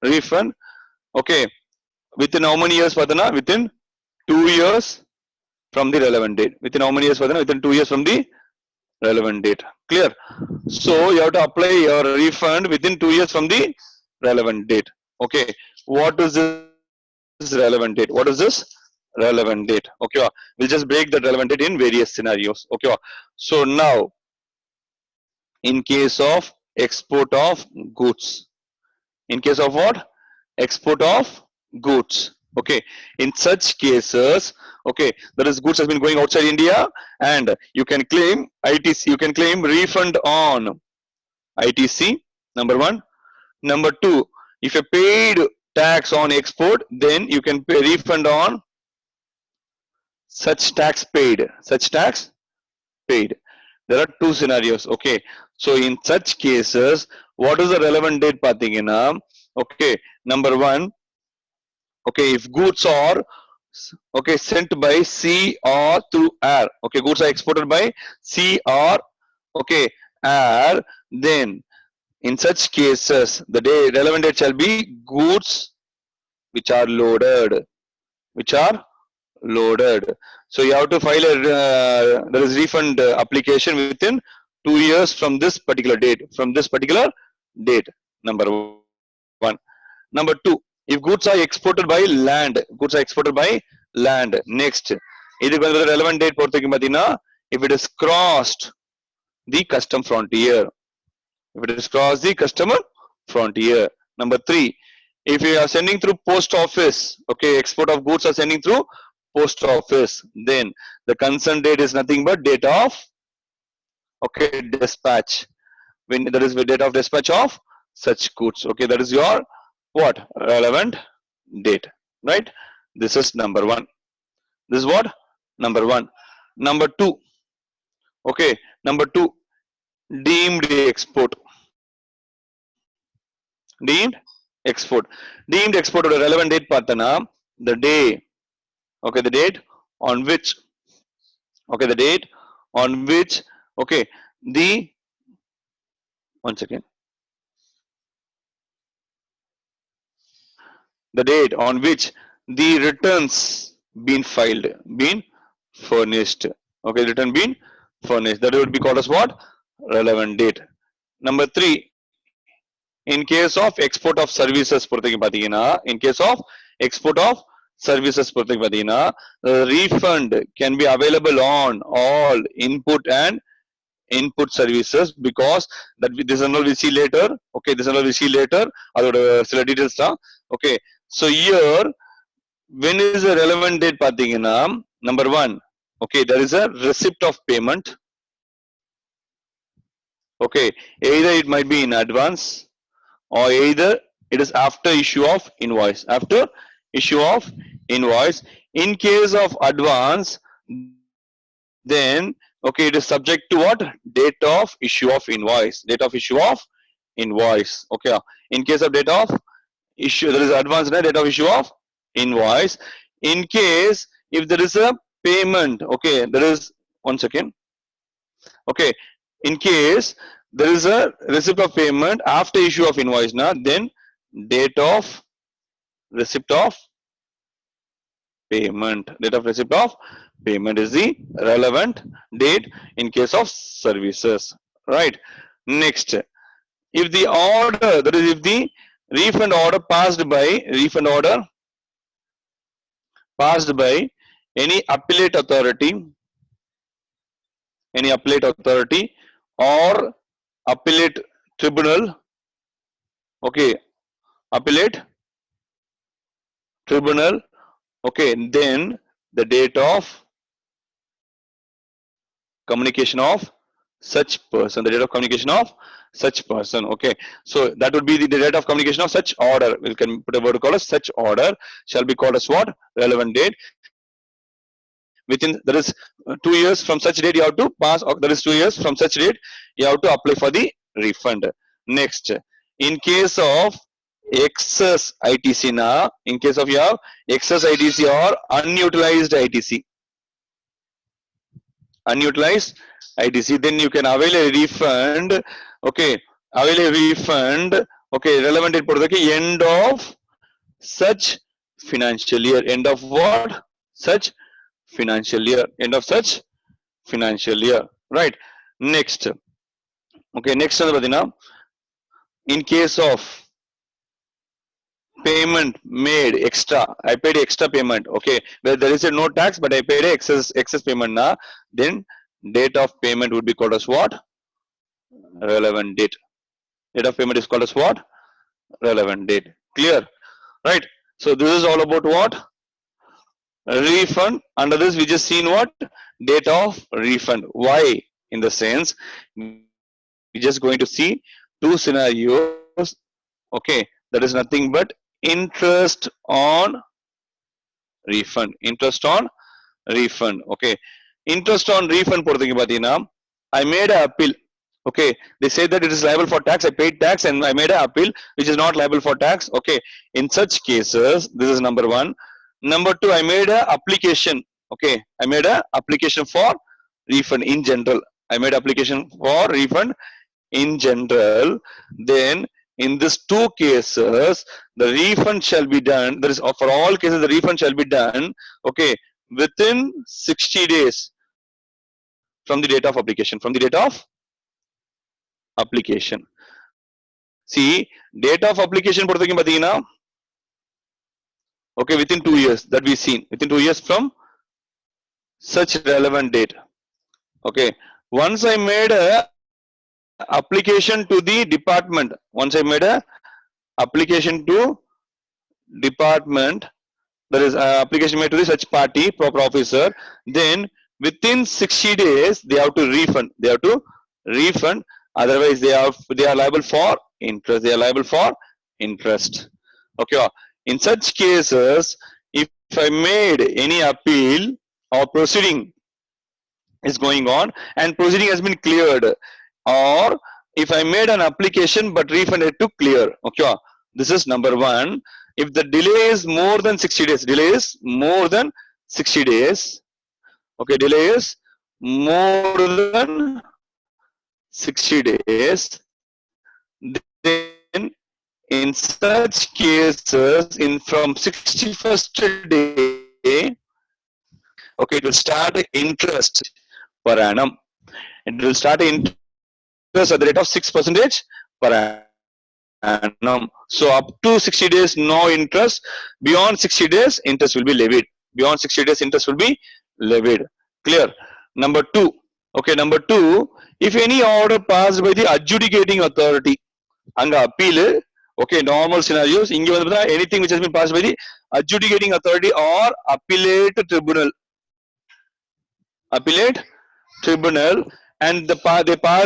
Speaker 1: refund. Okay, within how many years, Padana? Within 2 years from the relevant date. Within how many years, Padana? Within 2 years from the relevant date. Clear? So you have to apply your refund within 2 years from the relevant date. Okay, what is this relevant date? What is this relevant date? Okay, we'll just break the relevant date in various scenarios. Okay, so now in case of export of goods, in case of what? Export of goods. Okay, in such cases, okay, that is goods has been going outside India and you can claim ITC, you can claim refund on ITC, number one. Number two, if you paid tax on export, then you can pay refund on such tax paid, such tax paid. There are two scenarios. Okay, so in such cases, what is the relevant date pathina? Okay, number one, okay, if goods are okay sent by sea or through air, okay, goods are exported by sea or okay air, then in such cases the day relevant date shall be goods which are loaded, which are loaded. So you have to file a there is refund application within 2 years from this particular date. From this particular date. Number one. Number two, if goods are exported by land, goods are exported by land. Next, இதுக்கு வந்து relevant date பொறுத்தவரைக்கும் பார்த்தீங்கன்னா, if it is crossed the custom frontier, if it is crossed the custom frontier. Number three, if you are sending through post office, okay, export of goods are sending through post office, then the concern date is nothing but date of, okay, dispatch. When that is the date of dispatch of such goods. Okay, that is your what? Relevant date, right? This is number one. This is what? Number one. Number two. Okay, number two, deemed export. Deemed export. Deemed export of relevant date partana, the day, okay, the date on which, okay, the date on which, okay, the, one second, the date on which the returns been filed, been furnished. Okay, return been furnished. That would be called as what? Relevant date. Number three, in case of export of services, in case of export of services, the refund can be available on all input and input services, because that this is we see later. Okay, this is we see later. Other details. Okay, so here, when is the relevant date? Number one, okay, there is a receipt of payment. Okay, either it might be in advance or either it is after issue of invoice. After issue of invoice. In case of advance, then okay, it is subject to what? Date of issue of invoice. Date of issue of invoice. Okay, in case of date of issue, there is advance date of issue of invoice. In case if there is a payment, okay, there is, one second, okay, in case there is a receipt of payment after issue of invoice, now then date of receipt of payment, date of receipt of payment is the relevant date in case of services, right? Next, if the order, that is if the refund order passed by any appellate authority, or appellate tribunal, okay, appellate tribunal, okay, then the date of communication of such person, the date of communication of such person, okay, so that would be the date of communication of such order. We can put a word called as such order shall be called as what? Relevant date. Within, there is 2 years from such date you have to pass, or there is 2 years from such date you have to apply for the refund. Next, in case of excess ITC, now in case of you have excess ITC or unutilized ITC, then you can avail a refund. Okay, avail a refund. Okay, relevant date for the end of such financial year. End of what? Such financial year. End of such financial year. Right. Next. Okay, next one. In case of payment made extra, I paid extra payment. Okay, where there is a no tax, but I paid excess payment now, then date of payment would be called as what? Relevant date. Date of payment is called as what? Relevant date. Clear? Right. So this is all about what? Refund. Under this we just seen what? Date of refund. Why? In the sense, we're just going to see two scenarios. Okay, that is nothing but interest on refund. Interest on refund. Okay, interest on refund பொறுத்தவரைக்கும் பார்த்தீங்கன்னா, I made an appeal. Okay, they say that it is liable for tax. I paid tax and I made an appeal which is not liable for tax. Okay, in such cases, this is number one. Number two, I made an application. Okay, I made an application for refund in general. I made application for refund in general. Then in these two cases, the refund shall be done. There is, for all cases, the refund shall be done. Okay, within 60 days from the date of application. From the date of application. See, date of application பொறுத்தவரைக்கும் பாத்தீங்கன்னா, okay, within 2 years that we seen, within 2 years from such relevant date. Okay, once I made a application to the department, once I made a application to department, there is application made to the such party, proper officer, then within 60 days they have to refund. They have to refund. Otherwise, they are liable for interest. They are liable for interest. Okay. In such cases, if I made any appeal or proceeding is going on and proceeding has been cleared, or if I made an application but refunded to clear. Okay. This is number one. If the delay is more than 60 days, delay is more than 60 days. Okay, delay is more than 60 days. Then in such cases, in from 61st day, okay, it will start interest per annum. It will start interest at the rate of 6% per annum. So up to 60 days, no interest. Beyond 60 days, interest will be levied. Beyond 60 days, interest will be levied. Clear? Number two. Okay, number two, if any order passed by the adjudicating authority, anga appeal, okay, normal scenarios, anything which has been passed by the adjudicating authority or appellate tribunal, and they pass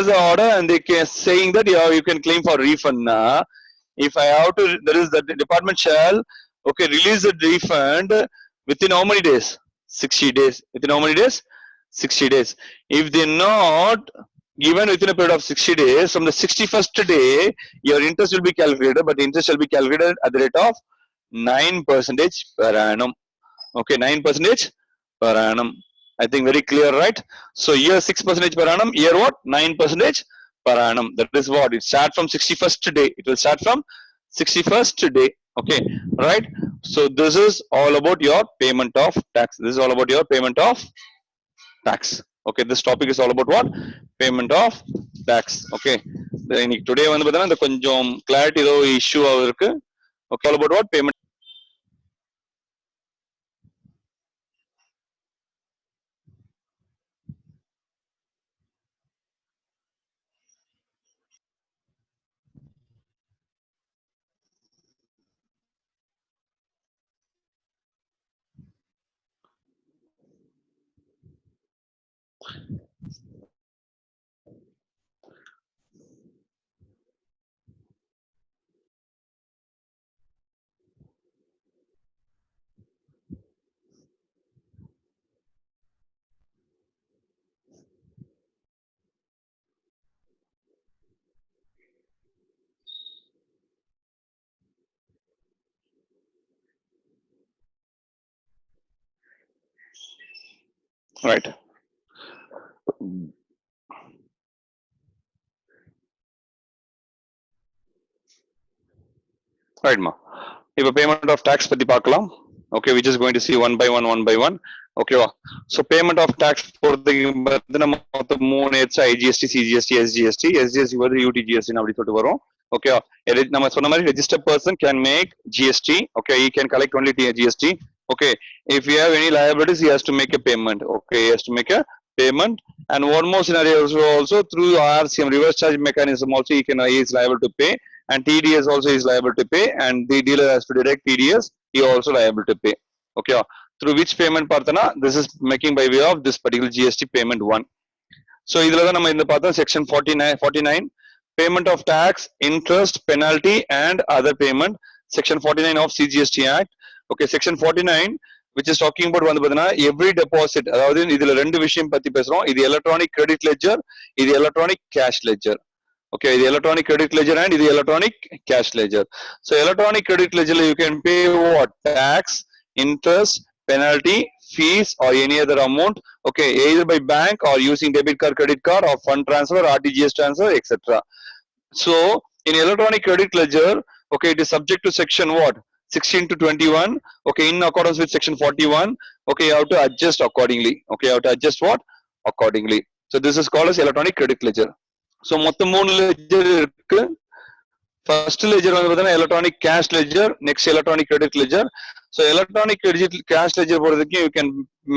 Speaker 1: the order and they can saying that you can claim for refund. If I have to, there is the department shall, okay, release the refund within how many days? 60 days. Within how many days? 60 days. If they're not given within a period of 60 days, from the 61st day, your interest will be calculated, but the interest shall be calculated at the rate of 9% per annum. Okay, 9% per annum. I think very clear, right? So year 6% per annum, year what? 9% per annum. That is what it starts from 61st day. It will start from 61st day. Okay, right? So this is all about your payment of tax. This is all about your payment of tax. Okay, this topic is all about what? Payment of tax. Okay, today வந்து பார்த்தீங்கன்னா இந்த கொஞ்சம் clarity ஏதோ issue இருக்கு. Okay, all about what? Payment. Right. Right, ma. இப்போ payment of tax பத்தி பார்க்கலாம். Okay, which is going to see one by one. ஓகேவா? ஸோ பேமெண்ட் ஆஃப் டாக்ஸ் பொறுத்தவரைக்கும் நம்ம மொத்தம் 3 ஹெட்ஸ் ஐஜிஎஸ்டி, சிஜிஎஸ்டி, எஸ்ஜிஎஸ்டி வருது, யூடிஜிஎஸ்டி அப்படி சொல்லிட்டு வரும். ஓகேவா? நம்ம சொன்ன மாதிரி registered person can make GST. Okay, he can collect only GST. Okay, if you have any liabilities, he has to make a payment. Okay, he has to make a payment. And one more scenario also through RCM reverse charge mechanism also he is liable to pay. And TDS also is liable to pay, and the dealer has to deduct TDS, he also liable to pay. Okay, through which payment partana, this is making by way of this particular GST payment 1. So idhula da nama indha paatha section 49 payment of tax, interest, penalty and other payment, section 49 of CGST Act. Okay, section 49 which is talking about வந்து பாத்தீங்கன்னா every deposit, அதாவது இதுல ரெண்டு விஷயம் பத்தி பேசுறோம். இது electronic credit ledger, இது electronic cash ledger. Okay, the electronic credit ledger and the electronic cash ledger. So electronic credit ledger you can pay what? Tax, interest, penalty, fees or any other amount. Okay, either by bank or using debit card, credit card or fund transfer, RTGS transfer, etc. So in electronic credit ledger, okay, it is subject to section what? 16 to 21. Okay, in accordance with section 41. Okay, you have to adjust accordingly. Okay, you have to adjust what? Accordingly. So this is called as electronic credit ledger. So மொத்தம் 3 ledger இருக்கு. First ledger வந்து பார்த்தீங்கன்னா electronic cash ledger, next electronic credit ledger. So electronic credit cash ledger போறதுக்கு you can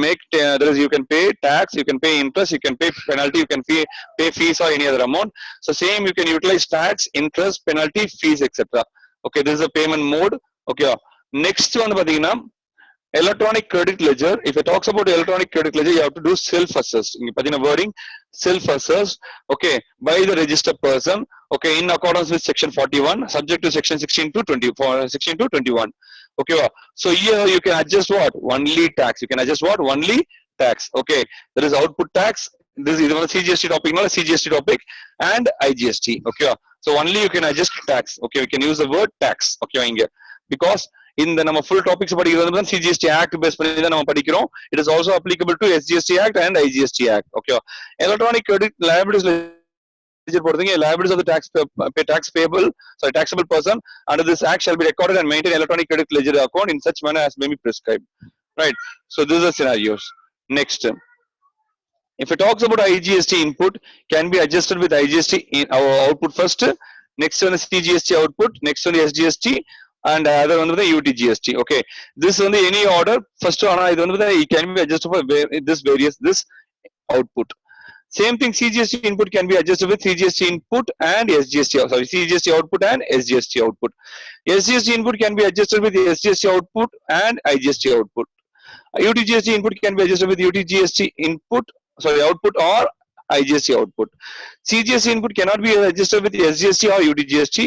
Speaker 1: make that is you can pay tax, you can pay interest, you can pay penalty, you can pay fees or any other amount. So same you can utilize tax, interest, penalty, fees, etc. Okay, this is a payment mode. Okay, next வந்து பாத்தீங்கன்னா electronic credit ledger. If it talks about electronic credit ledger, you have to do self-assessed. இங்க பாத்தீங்கன்னா wording self-assessed. Okay, by the registered person. Okay, in accordance with section 41, subject to section 16 to 21. Okay, so here you can adjust what? Only tax. You can adjust what? Only tax. Okay, there is output tax. This is one CGST topic, not a CGST topic, and IGST. Okay, so only you can adjust tax. Okay, we can use the word tax. Okay, because in the நம்ம full topics படிக்கிறது CGST Act base பண்ணி தான் நம்ம படிக்கிறோம். It is also applicable to SGST Act and IGST Act. Okay, electronic credit liabilities liabilities of the tax payable, sorry, taxable person under this act shall be recorded and maintain electronic credit ledger account in such manner as may be prescribed. Right. So these are scenarios. Next, if it talks about IGST input, can be adjusted with IGST in our output first. Next one is CGST output. Next one is SGST. And other one is the UTGST. Okay, this on the any order first one it can be adjusted for this output. Same thing, CGST input can be adjusted with CGST input and SGST, sorry, CGST output and SGST output. SGST input can be adjusted with SGST output and IGST output. UTGST input can be adjusted with UTGST input, sorry, output or IGST output. CGST input cannot be adjusted with SGST or UTGST.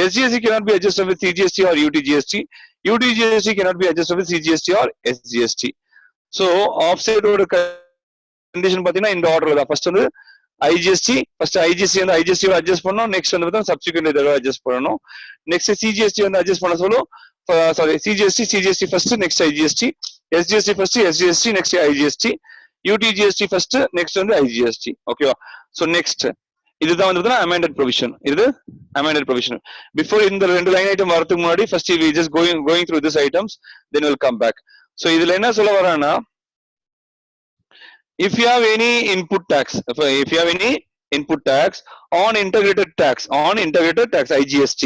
Speaker 1: SGST cannot be adjusted with CGST or UTGST. UTGST cannot be adjusted with CGST or SGST. So offset order condition பாத்தீங்கன்னா இந்த ஆர்டர்ல தான். First வந்து IGST, first IGST வந்து IGST adjust பண்ணணும். Next வந்து subsequent இதோட adjust பண்ணணும். நெக்ஸ்ட் சிஜிஎஸ்டி வந்து அட்ஜஸ்ட் பண்ண சொல்லும். Sorry, CGST first, next IGST, SGST first, SGST next IGST, UTGST first, next வந்து ஐஜிஎஸ்டி. ஓகேவா? ஸோ நெக்ஸ்ட் இதுதான் வந்து அமெண்டட் ப்ரொவிஷன். இது அமெண்டட் ப்ரொவிஷன். பிஃபோர் இந்த ரெண்டு லைன் ஐட்டம் வரதுக்கு முன்னாடி first we just going through this items, then will come back. So இதுல என்ன சொல்ல வரான்னா, if you have any input tax, if you have any input tax on integrated tax IGST,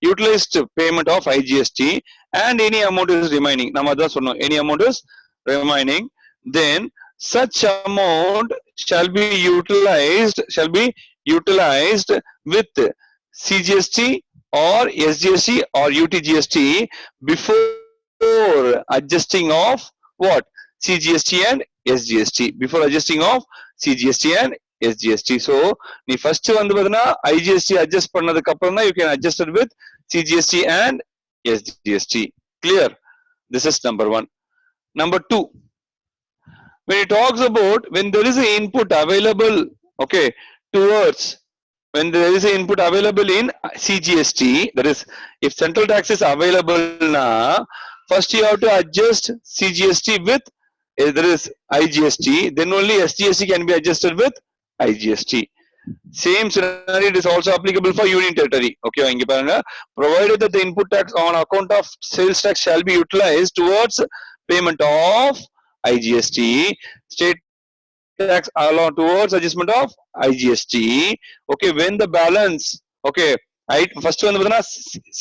Speaker 1: utilized payment of IGST, and any amount is remaining, nama adha sonnom, any amount is remaining, then such amount shall be utilized with CGST or SGST or UTGST before adjusting of what? CGST and SGST, before adjusting of CGST and SGST. So நீ first வந்து பாத்தீங்கன்னா IGST adjust பண்ணதுக்கு அப்புறம் தான் you can adjust it with CGST and SGST. Clear? This is number one. Number two, when it talks about when there is an input available, okay, towards when there is an input available in CGST, that is if central tax is available now, first you have to adjust CGST with, if there is IGST, then only SGST can be adjusted with IGST. Same scenario it is also applicable for union territory. Okay, provided that the input tax on account of sales tax shall be utilized towards payment of IGST, state tax along towards adjustment of IGST. Okay, when the balance, okay, first one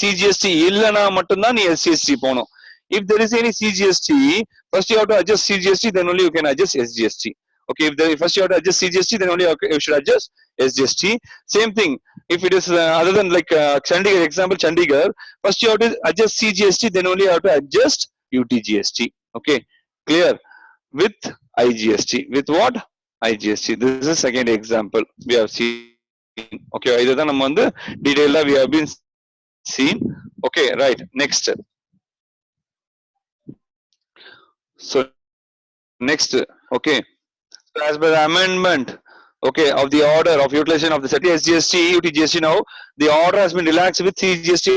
Speaker 1: CGST illana mattum dhaan nee SGST போணும். If there is any CGST, first you have to adjust CGST, then only you can adjust SGST. Okay, if first you have to adjust CGST, then only you should adjust SGST. Same thing, if it is other than like Chandigarh, example Chandigarh, first you have to adjust CGST, then only you have to adjust UTGST. Okay, clear? With IGST. With what? IGST. This is the second example we have seen. Okay, idha நம்ம வந்து detail we have been seen. Okay, right. Next. So next, okay, so as per the amendment, okay, of the order of utilization of the set SGST, UTGST, now the order has been relaxed with CGST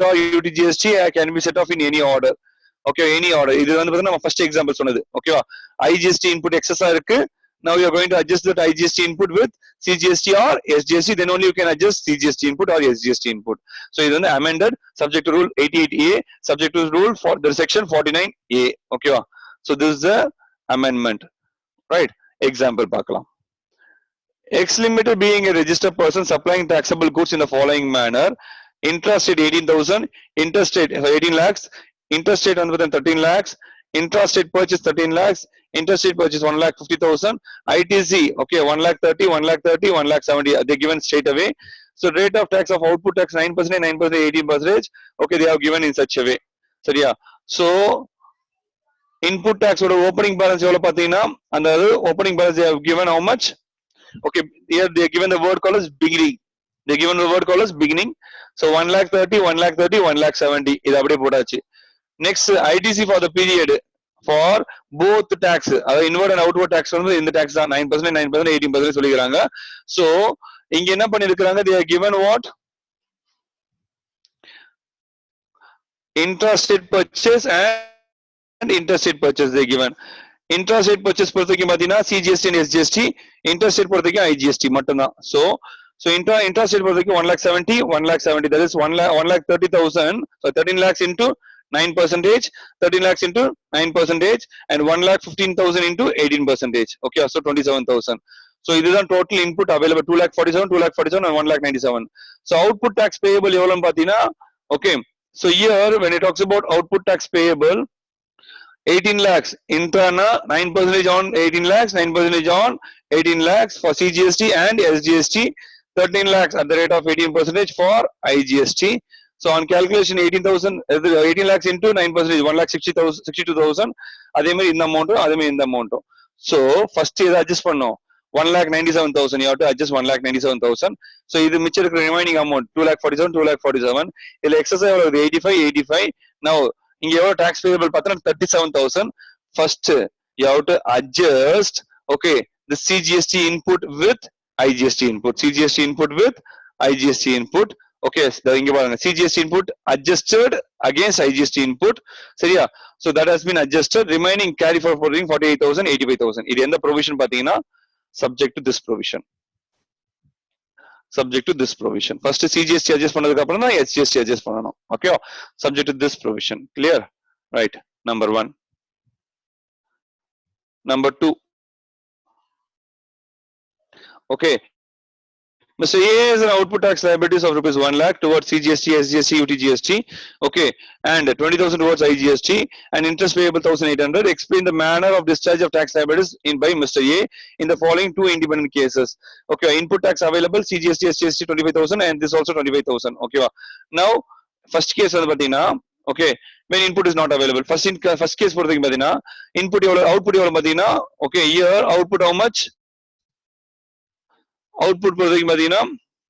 Speaker 1: or UTGST can be set off in any order. Okay, any order. This is the first example. Okay, IGST input excess irukku. Now you are going to adjust that IGST input with CGST or SGST, then only you can adjust CGST input or SGST input. So this is amended subject to rule 88A, subject to rule for the section 49A. Okay, so this is the amendment, right? Example paakalam. Ex limiter being a registered person supplying taxable goods in the following manner: intrastate 18,000, interstate 18 lakhs, interstate within 13 lakhs, intrastate purchase 13 lakhs, interstate purchase 1,50,000, ITC okay 1,30,000, 1,30,000, 1,70,000. They given straight away. So rate of tax of output tax 9%, 9%, 18%. Okay, they have given in such a way. So yeah. So input tax or opening balance and the opening balance they have given how much? Okay, here they are given the word called as beginning. They given the word called as beginning. So 1,30,000, 1,30,000, 1,70,000. This is podachi. Next ITC for the period for both tax, inward and outward tax in the tax 9%, 9%, 18%. So inge enna pannirukkranga, they are given what? Intrastate purchase and interstate purchase they given. Intrastate purchase பொறுத்தவரைக்கும் பாத்தீங்கன்னா CGST and SGST, interstate பொறுத்தவரைக்கும் IGST மட்டும்தான். So intrastate பொறுத்தவரைக்கும் 1,70,000, 1,70,000, that is 1,30,000. So 13 lakhs into 9%, 13 lakhs into 9%, and 1,15,000 into 18%. Okay, so 27,000. So this is the total input available: 2,47,000, 2,47,000, and 1,97,000. So output tax payable எவ்வளவுன்னு பாத்தீங்கன்னா, okay. So here when it talks about output tax payable, 18 lakhs intrana, 9% on 18 lakhs, 9% on 18 lakhs for CGST and SGST, 13 lakhs at the rate of 18% for IGST. So on calculation 18,000, 18 lakhs into 9%, 1,60,000, 62,000. அதே இந்த amount. So first இதை adjust பண்ணோம். 1,97,000. You have to adjust 1,97,000. So இது மிச்சம் இருக்கிற remaining amount 2,47,000, 2,47,000. இதுல excess 85, 85. Now இங்க எவ்வளவு tax payable பார்த்தா 37,000. First you have to adjust okay the CGST input with IGST input. CGST input with IGST input. Okay, இங்க பாருங்க CGST input adjusted against IGST input. சரியா? So that has been adjusted. Remaining carry forward 48,000, 85,000. இது எந்த provision பாத்தீங்கன்னா subject to this provision. Subject to this provision. First CGST adjust பண்ணதுக்கு அப்புறம் தான் SGST adjust பண்ணனும். Okay, subject to this provision. Clear? Right. Number 1. Number 2. Okay. Mr. A has an output tax liabilities of rupees 1 lakh towards CGST, SGST, UTGST, okay, and 20,000 towards IGST, and interest payable 1,800. Explain the manner of discharge of tax liabilities by Mr. A in the following two independent cases. Okay, input tax available CGST, SGST 25,000, and this also 25,000. Okay, now first case okay, when input is not available. First case for the input output okay, here output how much? Output பொறுத்தவரைக்கும் பாத்தீங்கன்னா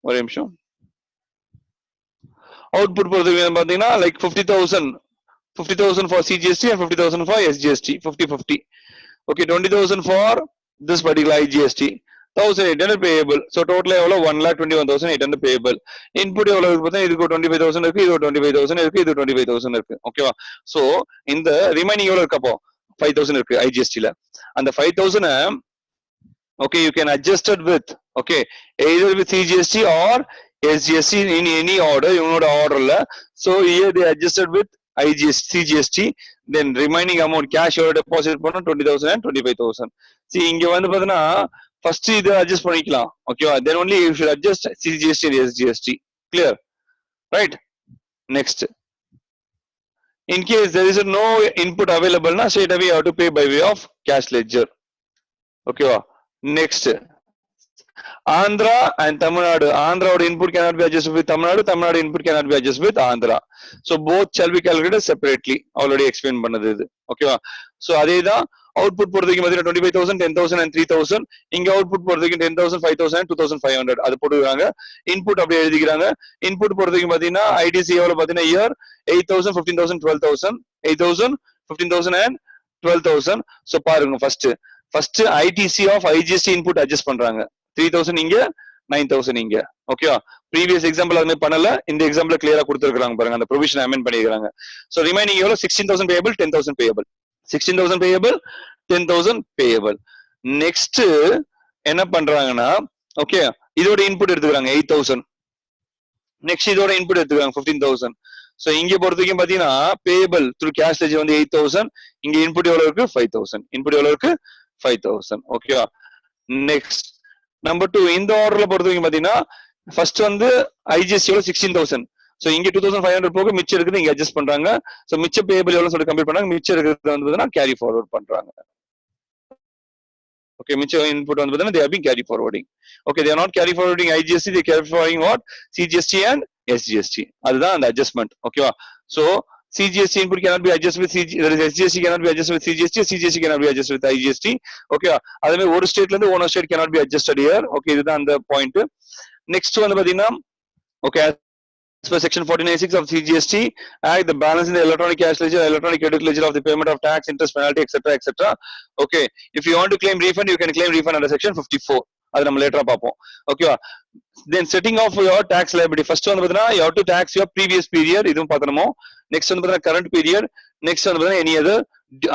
Speaker 1: ஒரு நிமிஷம் output பொறுத்தவரைக்கும் பாத்தீங்கன்னா like 50,000 for CGST and 50,000 for SGST, 50-50. Okay, 20,000 for this particular IGST, 1,800 payable. So total எவ்வளவு 1,21,800 payable. Input எவ்வளவு இருக்கு பார்த்தா இதுக்கு 25,000 இருக்கு, இது 25,000 இருக்கு, இது 25,000 இருக்கு. ஓகேவா? So இந்த ரிமைனிங் எவ்வளவு இருக்கு அப்போ 5,000 இருக்கு IGST ல. அந்த 5,000 okay, you can adjust it with okay either with CGST or SGST in any order. You know the order la. So here they adjusted with IGST, CGST. Then remaining amount cash or deposit பண்ணா 20,000 and 25,000. See இங்க வந்து பார்த்தனா first இத adjust பண்ணிக்கலாம். Okay, then only you should adjust CGST and SGST. Clear? Right? Next. In case there is no input available na, straight away you have to pay by way of cash ledger. Okay, next. Andhra and Tamil Nadu. Andhra input cannot be adjusted with Tamil Nadu. Tamil Nadu input cannot be adjusted with Andhra. So both shall be calculated separately. Already explained பண்ணது இது. Okay. So அதேதான் output பொறுத்தவரைக்கும் பாத்தீங்கன்னா 25,000, 10,000 and 3,000. இங்க output பொறுத்தவரைக்கும் 10,000, 5,000 and 2,500. அது போட்டுக்கிறாங்க. Input அப்படியே எழுதிக்கிறாங்க. Input பொறுத்தவரைக்கும் பாத்தீங்கன்னா ITC எவ்வளவு பாத்தீங்கன்னா year 8,000, 15,000, 12,000, 8,000, 15,000 and 12,000. So பாருங்க first ITC of IGST input adjust பண்றாங்க. 3,000 இங்க, 9,000 இங்க. ஓகே, previous example அதுமே பண்ணல, இந்த எக்ஸாம்பிள் கிளியரா கொடுத்திருக்காங்க பாருங்க, அந்த ப்ரொவிஷன் அமெண்ட் பண்ணிருக்காங்க. சோ ரிமைனிங் எவ்வளவு 16,000 payable, 10,000 payable. 16,000 payable, 10,000 payable. Next என்ன பண்றாங்கன்னா ஓகே இதோட இன்புட் எடுத்துக்கிறாங்க 8,000. நெக்ஸ்ட் இதோட இன்புட் எடுத்துக்கிறாங்க 15,000. சோ இங்க பொறுத்தவரைக்கும் பாத்தீங்கன்னா பேயபிள் த்ரூ கேஷ் லெட்ஜர் வந்து 8,000. இங்க இன்புட் எவ்வளவு இருக்கு 5,000. இன்புட் எவ்வளவு இருக்கு 5,000. ஓகேவா? நெக்ஸ்ட் நம்பர் 2 இந்த ஆர்டர்ல பொறுத்தவரைக்கும் பாத்தீங்கன்னா ஃபர்ஸ்ட் வந்து ஐஜிஎஸ்டி 16,000. சோ இங்க 2,500 போக மிச்சம் இருக்குது இங்க அட்ஜஸ்ட் பண்றாங்க. சோ மிச்ச பேபிள் எவ்வளவு சொல்லி கம்ப்ளீட் பண்ணாங்க, மிச்சம் இருக்கிறது வந்து கேரி ஃபார்வர்ட் பண்றாங்க. Okay, மிச்ச input வந்து they are being carry forwarding. Okay, they are not carry forwarding IGST, they carry forwarding what? CGST and SGST. அதுதான் அந்த adjustment. ஓகேவா? So CGST input cannot be adjusted with CG, there is SGST cannot be adjusted with CGST, CGST cannot be adjusted with IGST. ஓகேவா? அதே மாதிரி ஒரு ஸ்டேட்ல இருந்து owner state cannot be adjusted here. Okay, இதுதான் அந்த பாயிண்ட். நெக்ஸ்ட் வந்து பாத்தீங்கன்னா okay, as per section 49(6) of CGST Act, the balance in the electronic cash ledger, electronic credit ledger of the payment of tax, interest, penalty, etc., etc. Okay, if you want to claim refund, you can claim refund under section 54. அது நம்ம லேட்டரா பார்ப்போம். ஓகேவா? Then setting off your tax liability. First வந்து பாத்தீங்கன்னா you have to tax your previous period. இதுவும் பார்த்தோமோ. Next வந்து பாத்தீங்கன்னா current period. Next வந்து பாத்தீங்கன்னா any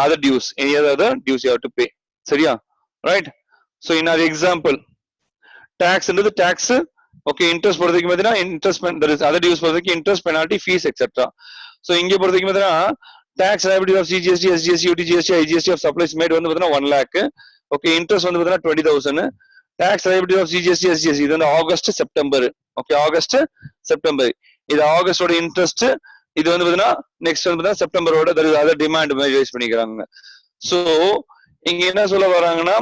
Speaker 1: other dues. Any other dues you have to pay. சரியா? Right? So in our example, tax into the tax. Okay, interest பொறுத்தவரைக்கும் பாத்தீங்கன்னா interest, there is other dues பொறுத்தவரைக்கும் interest, penalty, fees, etc. So இங்க பொறுத்தவரைக்கும் பாத்தீங்கன்னா tax liability of CGST, SGST, UTGST, IGST of supplies made வந்து பாத்தீங்கன்னா 1 lakh. Okay, interest வந்து பாத்தீங்கன்னா 20,000. Tax liability of CGST, SGST இது வந்து August September. Okay, August September. இது ஆகஸ்டோட இன்ட்ரெஸ்ட், இது வந்து பாத்தீங்கன்னா நெக்ஸ்ட் வந்து பாத்தீங்கன்னா செப்டம்பரோட there is other demand rice பண்ணிக்கிறாங்க. So இங்க என்ன சொல்ல வராங்கன்னா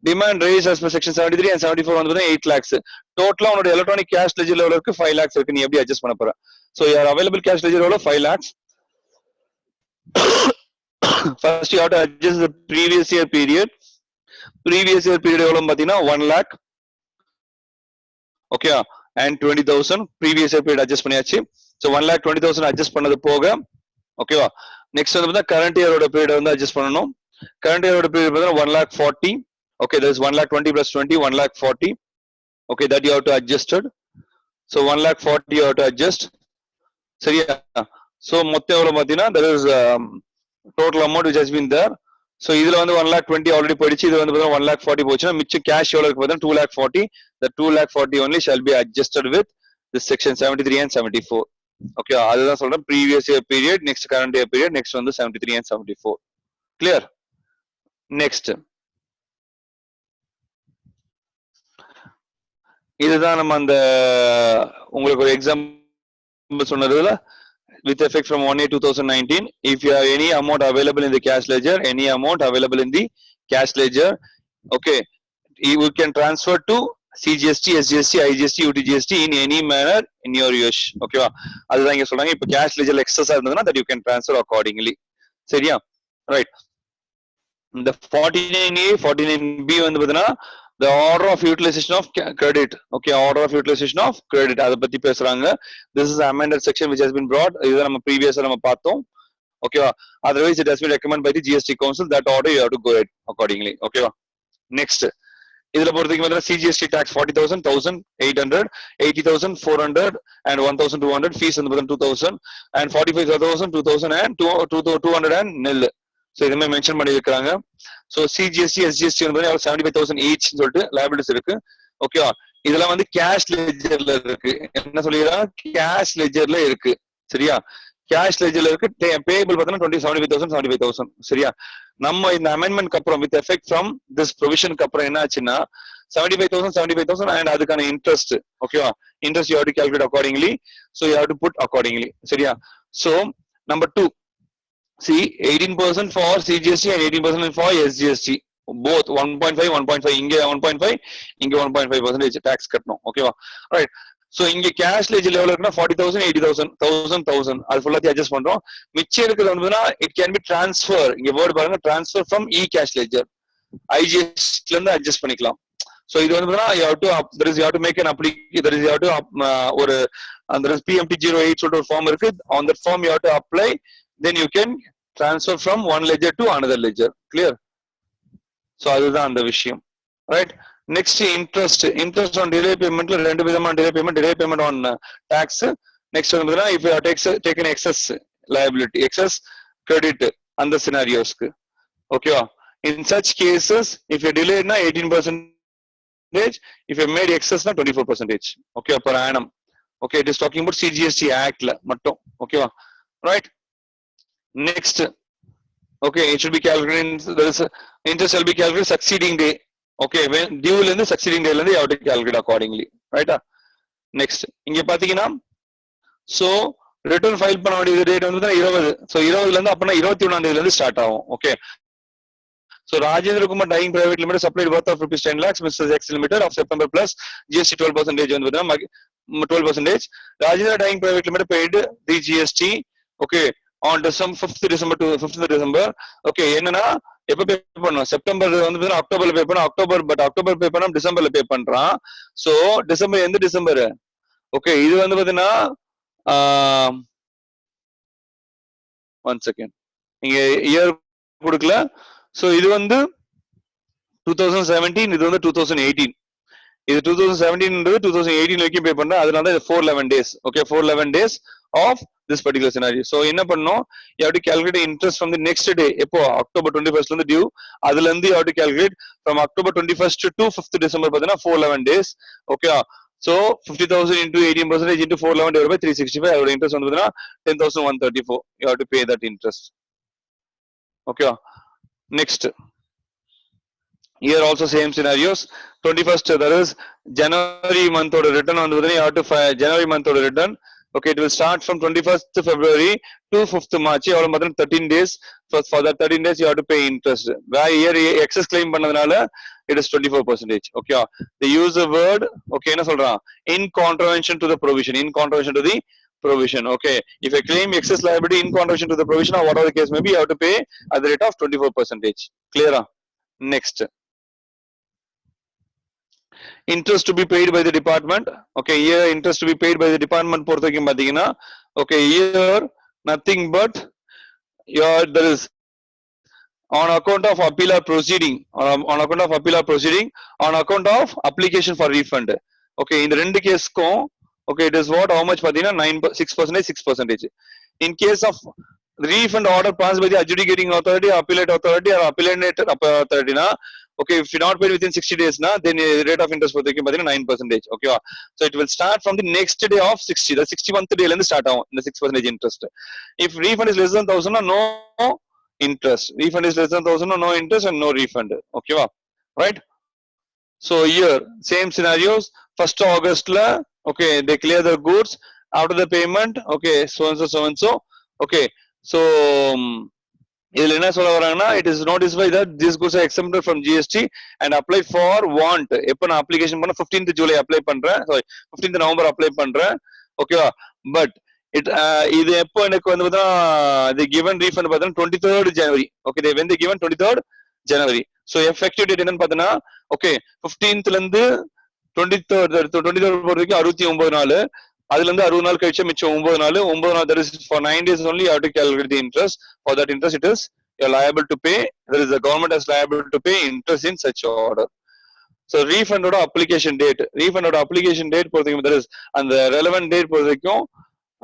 Speaker 1: demand raised as per section 73 and 74 வந்து 8 lakhs. டோட்டலா உன்னோட எலக்ட்ரானிக் கேஷ் லெஜர் லெவல் இருக்கு 5 lakhs இருக்கு. நீ எப்படி அட்ஜஸ்ட் பண்ண போற? So your available cash ledger level 5 lakhs. First you have to adjust the previous year period. Previous year period எவ்வளவு பாத்தீங்கன்னா 1 lakh. Okay, and 20,000 previous year period adjust பண்ணியாச்சு. So 1,20,000 adjust பண்ணது போக ஓகேவா? நெக்ஸ்ட் வந்து current year ஓட period வந்து adjust பண்ணனும். Current year ஓட period வந்து 1,40,000. Okay, there is 1,20,000 plus 20, 1,40,000. Okay, that you have to adjusted. So 1,40,000 you have to adjust. சரியா? So மொத்தம் எவ்வளவு பாத்தீங்கன்னா there is total amount which has been there. So இதுல வந்து 1,20,000 already போயிடுச்சு. இது வந்து பாத்தீங்கன்னா 1,40,000 போச்சுன்னா மிச்ச கேஷ் எவ்வளவு இருக்கு பாத்தீங்கன்னா 2,40,000. The 2,40,000 only shall be adjusted with this section 73 and 74. Okay, அதுதான் சொல்றேன். Previous year period, next current year period, next வந்து 73 and 74. Clear? Next. இதுதான் நம்ம அந்த உங்களுக்கு ஒரு எக்ஸாம்பிள் சொன்னதுல with effect from 1/8/2019, if you have any amount available in the cash ledger, any amount available in the cash ledger, okay, you can transfer to CGST, SGST, IGST, UTGST in any manner in your wish. Okay, அதுதான் இங்க சொல்றாங்க. இப்போ cash ledger excess இருந்ததுன்னா that you can transfer accordingly. சரியா? Right. இந்த 49A 49B வந்து பாத்தீங்கன்னா the order of utilization of credit. Okay, order of utilization of credit அத பத்தி பேசுறாங்க. This is the amended section which has been brought. இது நம்ம previously நம்ம பார்த்தோம். ஓகேவா? Otherwise it has been recommended by the GST council. That order you have to go ahead accordingly. ஓகேவா? Next, இதுல பொறுத்தவரைக்கும் பாத்தீங்கன்னா CGST tax 40,000, 1,800, 80,000, 400 and 1,200. Fees வந்து பாத்தீங்கன்னா 2,000 and 45,000, 2,000 and 200 and nil. So இதுமே மென்ஷன் பண்ணிருக்காங்க. So CGST, SGST வந்து 75,000 each சொல்லிட்டு liabilities இருக்கு. ஓகேவா? இதெல்லாம் வந்து கேஷ் லெஜர்ல இருக்கு. என்ன சொல்லிடுறாங்க? கேஷ் லெஜர்ல இருக்கு. சரியா? கேஷ் லெஜர்ல இருக்கு. பேயபிள் பார்த்தீங்கன்னா 75,000. சரியா? நம்ம இந்த அமெண்ட்மென்ட்க்கு அப்புறம் வித் எஃபெக்ட் ஃப்ரம் திஸ் ப்ரொவிஷனுக்கு அப்புறம் என்ன ஆச்சுன்னா 75,000 and அதுக்கான இன்ட்ரெஸ்ட். ஓகேவா? Interest you have to calculate accordingly. So you have to put accordingly. சரியா? So number 2, see 18% for CGST and 18% for SGST. Both 1.5, 1.5. இங்க 1.5, இங்க 1.5% டாக்ஸ் கட்டணும். ஓகேவா? ரைட். சோ இங்க கேஷ் ledger லெவல் இருக்குன்னா 40,000, 80,000, 1,000 அது ஃபுல்லாத்தையும் அட்ஜஸ்ட் பண்றோம். மிச்சம் இருக்கிறது வந்து இட் கேன் பி ட்ரான்ஸ்ஃபர். இங்க வேர்ட் பாருங்க, transfer from e cash ledger. ஐஜிஎஸ்ல இருந்து அட்ஜஸ்ட் பண்ணிக்கலாம். சோ இது வந்து you have to there is you have to make an application, there is you have to ஒரு there is PMT08 சொல்ற ஒரு ஃபார்ம் இருக்கு. On that form you have to apply, then you can transfer from one ledger to another ledger. Clear? So அதுதான் அந்த விஷயம். Right? Next, interest on delay payment ல ரெண்டு விதமான delay payment on tax. Next வந்து if you have taken excess liability, excess credit அந்த scenariosக்கு. ஓகேவா? In such cases, if you delayed na 18%, if you made excess na 24%. Okay, per annum. Okay, it is talking about CGST Act la mattum. Okay, right? Next, okay, it should be calculated. There is interest shall be calculated succeeding day. Okay, when due ல இருந்து succeeding day ல இருந்து you have to calculate accordingly, right? Next, இங்க பாத்தீங்கன்னா so return file பண்ண வேண்டிய date வந்து 20. So 20ல இருந்து அப்பனா 21ஆம் தேதியில இருந்து ஸ்டார்ட் ஆகும். Okay. So Rajendra Kumar Dyeing Private Limited supplied worth of rupees 10 lakhs, Mr. X Limited of September plus GST 12% வந்து 12%. Rajendra Dyeing Private Limited paid the GST, okay, on December 5th December. Okay, என்னன்னா எப்ப பே பண்ணோம்? September வந்து அக்டோபர்ல பே பண்ணோம். October பே பண்ணா டிசம்பர்ல பே பண்றான். So December எந்த டிசம்பர்? ஓகே, இது வந்து பாத்தீங்கன்னா ஒன் செகண்ட், நீங்க இயர் கொடுக்கல. சோ இது வந்து 2017, இது வந்து 2018. இது 2017 2018 வரைக்கும் பே பண்றேன். அதனால தான் 411 days. Okay, 411 days of this particular scenario. So என்ன பண்ணோம்? You have to calculate interest from the next day. எப்போ? October 21st ல இருந்து due. அதுல இருந்து you have to calculate from October 21st to 5th December பார்த்தீங்கன்னா 411 days. Okay, so 50,000 into 18% into 411 divided by 365. அதோட interest வந்து பார்த்தீங்கன்னா 10,134. You have to pay that interest. Okay, next. Here also same scenarios. 21st, that is January month order return on the you have to file January month order return. Okay, it will start from 21st February to 5th March. You have 13 days. For that 13 days, you have to pay interest. Why here excess claim பண்ணதுனால it is 24%. Okay, they use the word, okay, என்ன சொல்றான்? In contravention to the provision. In contravention to the provision. Okay, if I claim excess liability in contravention to the provision or whatever the case may be, you have to pay at the rate of 24%. Clear? Next. Interest to be paid by the department. Okay, here interest to be paid by the department பொறுத்த வரைக்கும் பாத்தீங்கன்னா, okay, here nothing but your there is on account of appeal or proceeding, on account of appeal or proceeding, on account of application for refund. Okay, இந்த ரெண்டு கேஸ்க்கும் okay, it is what, how much பாத்தீங்கன்னா 6%. In case of refund order passed by the adjudicating authority, appellate authority or appellate authority na, okay, if you not paid within 60 days na, then the rate of interest பொறுத்த வரைக்கும் பாத்தீங்கன்னா 9%. Okay, so it will start from the next day of 60. The 61st day ல இருந்து start ஆகும் இந்த 6% interest. If refund is less than 1,000 no interest. Refund is less than 1,000 no interest and no refund. Okay, right? So here same scenarios. 1st August la, okay, they clear the goods after the payment. Okay, so and so. Okay, so இதுல என்ன சொல்ல வராங்கன்னா, it is notified that these goods are exempted from GST and apply for want. எப்ப நான் application பண்ண 15th July apply பண்றேன், sorry 15th November apply பண்றேன். ஓகேவா? பட் இது எப்போ எனக்கு வந்து பார்த்தா the given refund பார்த்தா 23rd January. Okay, they when they given 23rd January. So effective date என்னன்னு பார்த்தனா, okay, 15th ல இருந்து 23rd பொறுத்த வரைக்கும் 69 நாள். அதுல இருந்து 60 நாள் கழிச்சு மிச்சம் 9 நாள். that is for 9 days only you have to calculate the interest. For that interest it is you're liable to pay. There is the government is liable to pay interest in such order. So refund oda application date பொறுத்த வரைக்கும் there is and the relevant date பொறுத்த வரைக்கும்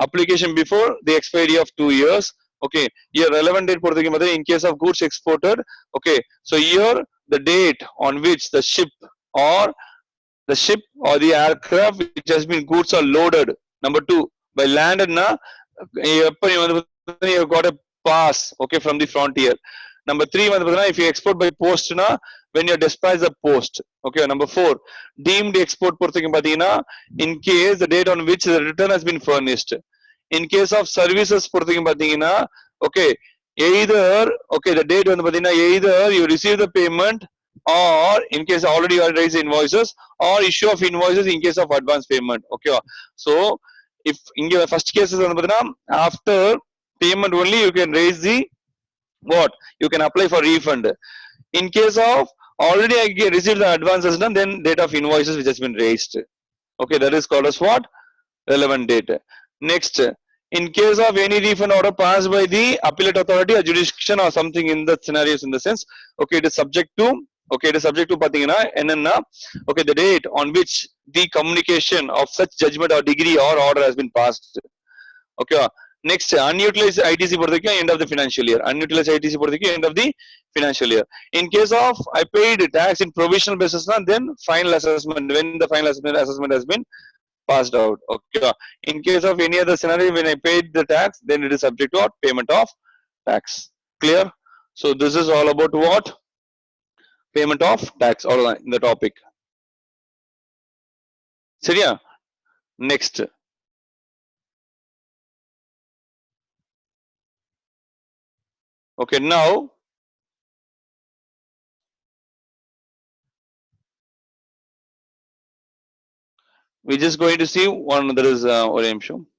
Speaker 1: application before the expiry of 2 years. Okay, here relevant date பொறுத்த வரைக்கும் in case of goods exported. Okay, so here the date on which the ship or the aircraft which has been goods are loaded. Number 2, by landed na, you got a pass, okay, from the frontier. Number 3, if you export by post na, when you dispatch the post. Okay, number 4, deemed export in case the date on which the return has been furnished. In case of services okay, either, okay, the date either you receive the payment or in case already you have raised invoices or issue of invoices in case of advance payment. Okay, so if in your first cases after payment only you can raise the what, you can apply for refund. In case of already I received the advances done, then date of invoices which has been raised. Okay, that is called as what, relevant date. Next, in case of any refund order passed by the appellate authority or jurisdiction or something in the scenarios, in the sense, okay, it is subject to, okay, it is subject to pathina enna, okay, the date on which the communication of such judgment or degree or order has been passed. Okay, next, unutilized ITC பொறுத்தவரைக்கும் end of the financial year. Unutilized ITC பொறுத்தவரைக்கும் end of the financial year. In case of I paid tax in provisional basis, then final assessment, when the final assessment has been passed out. Okay, in case of any other scenario when I paid the tax, then it is subject to payment of tax. Clear? So this is all about what, payment of tax, அவ்வளவுதான் இந்த topic. சரியா? Next okay, now we're just going to see one, there is ஒரே நிமிஷம்.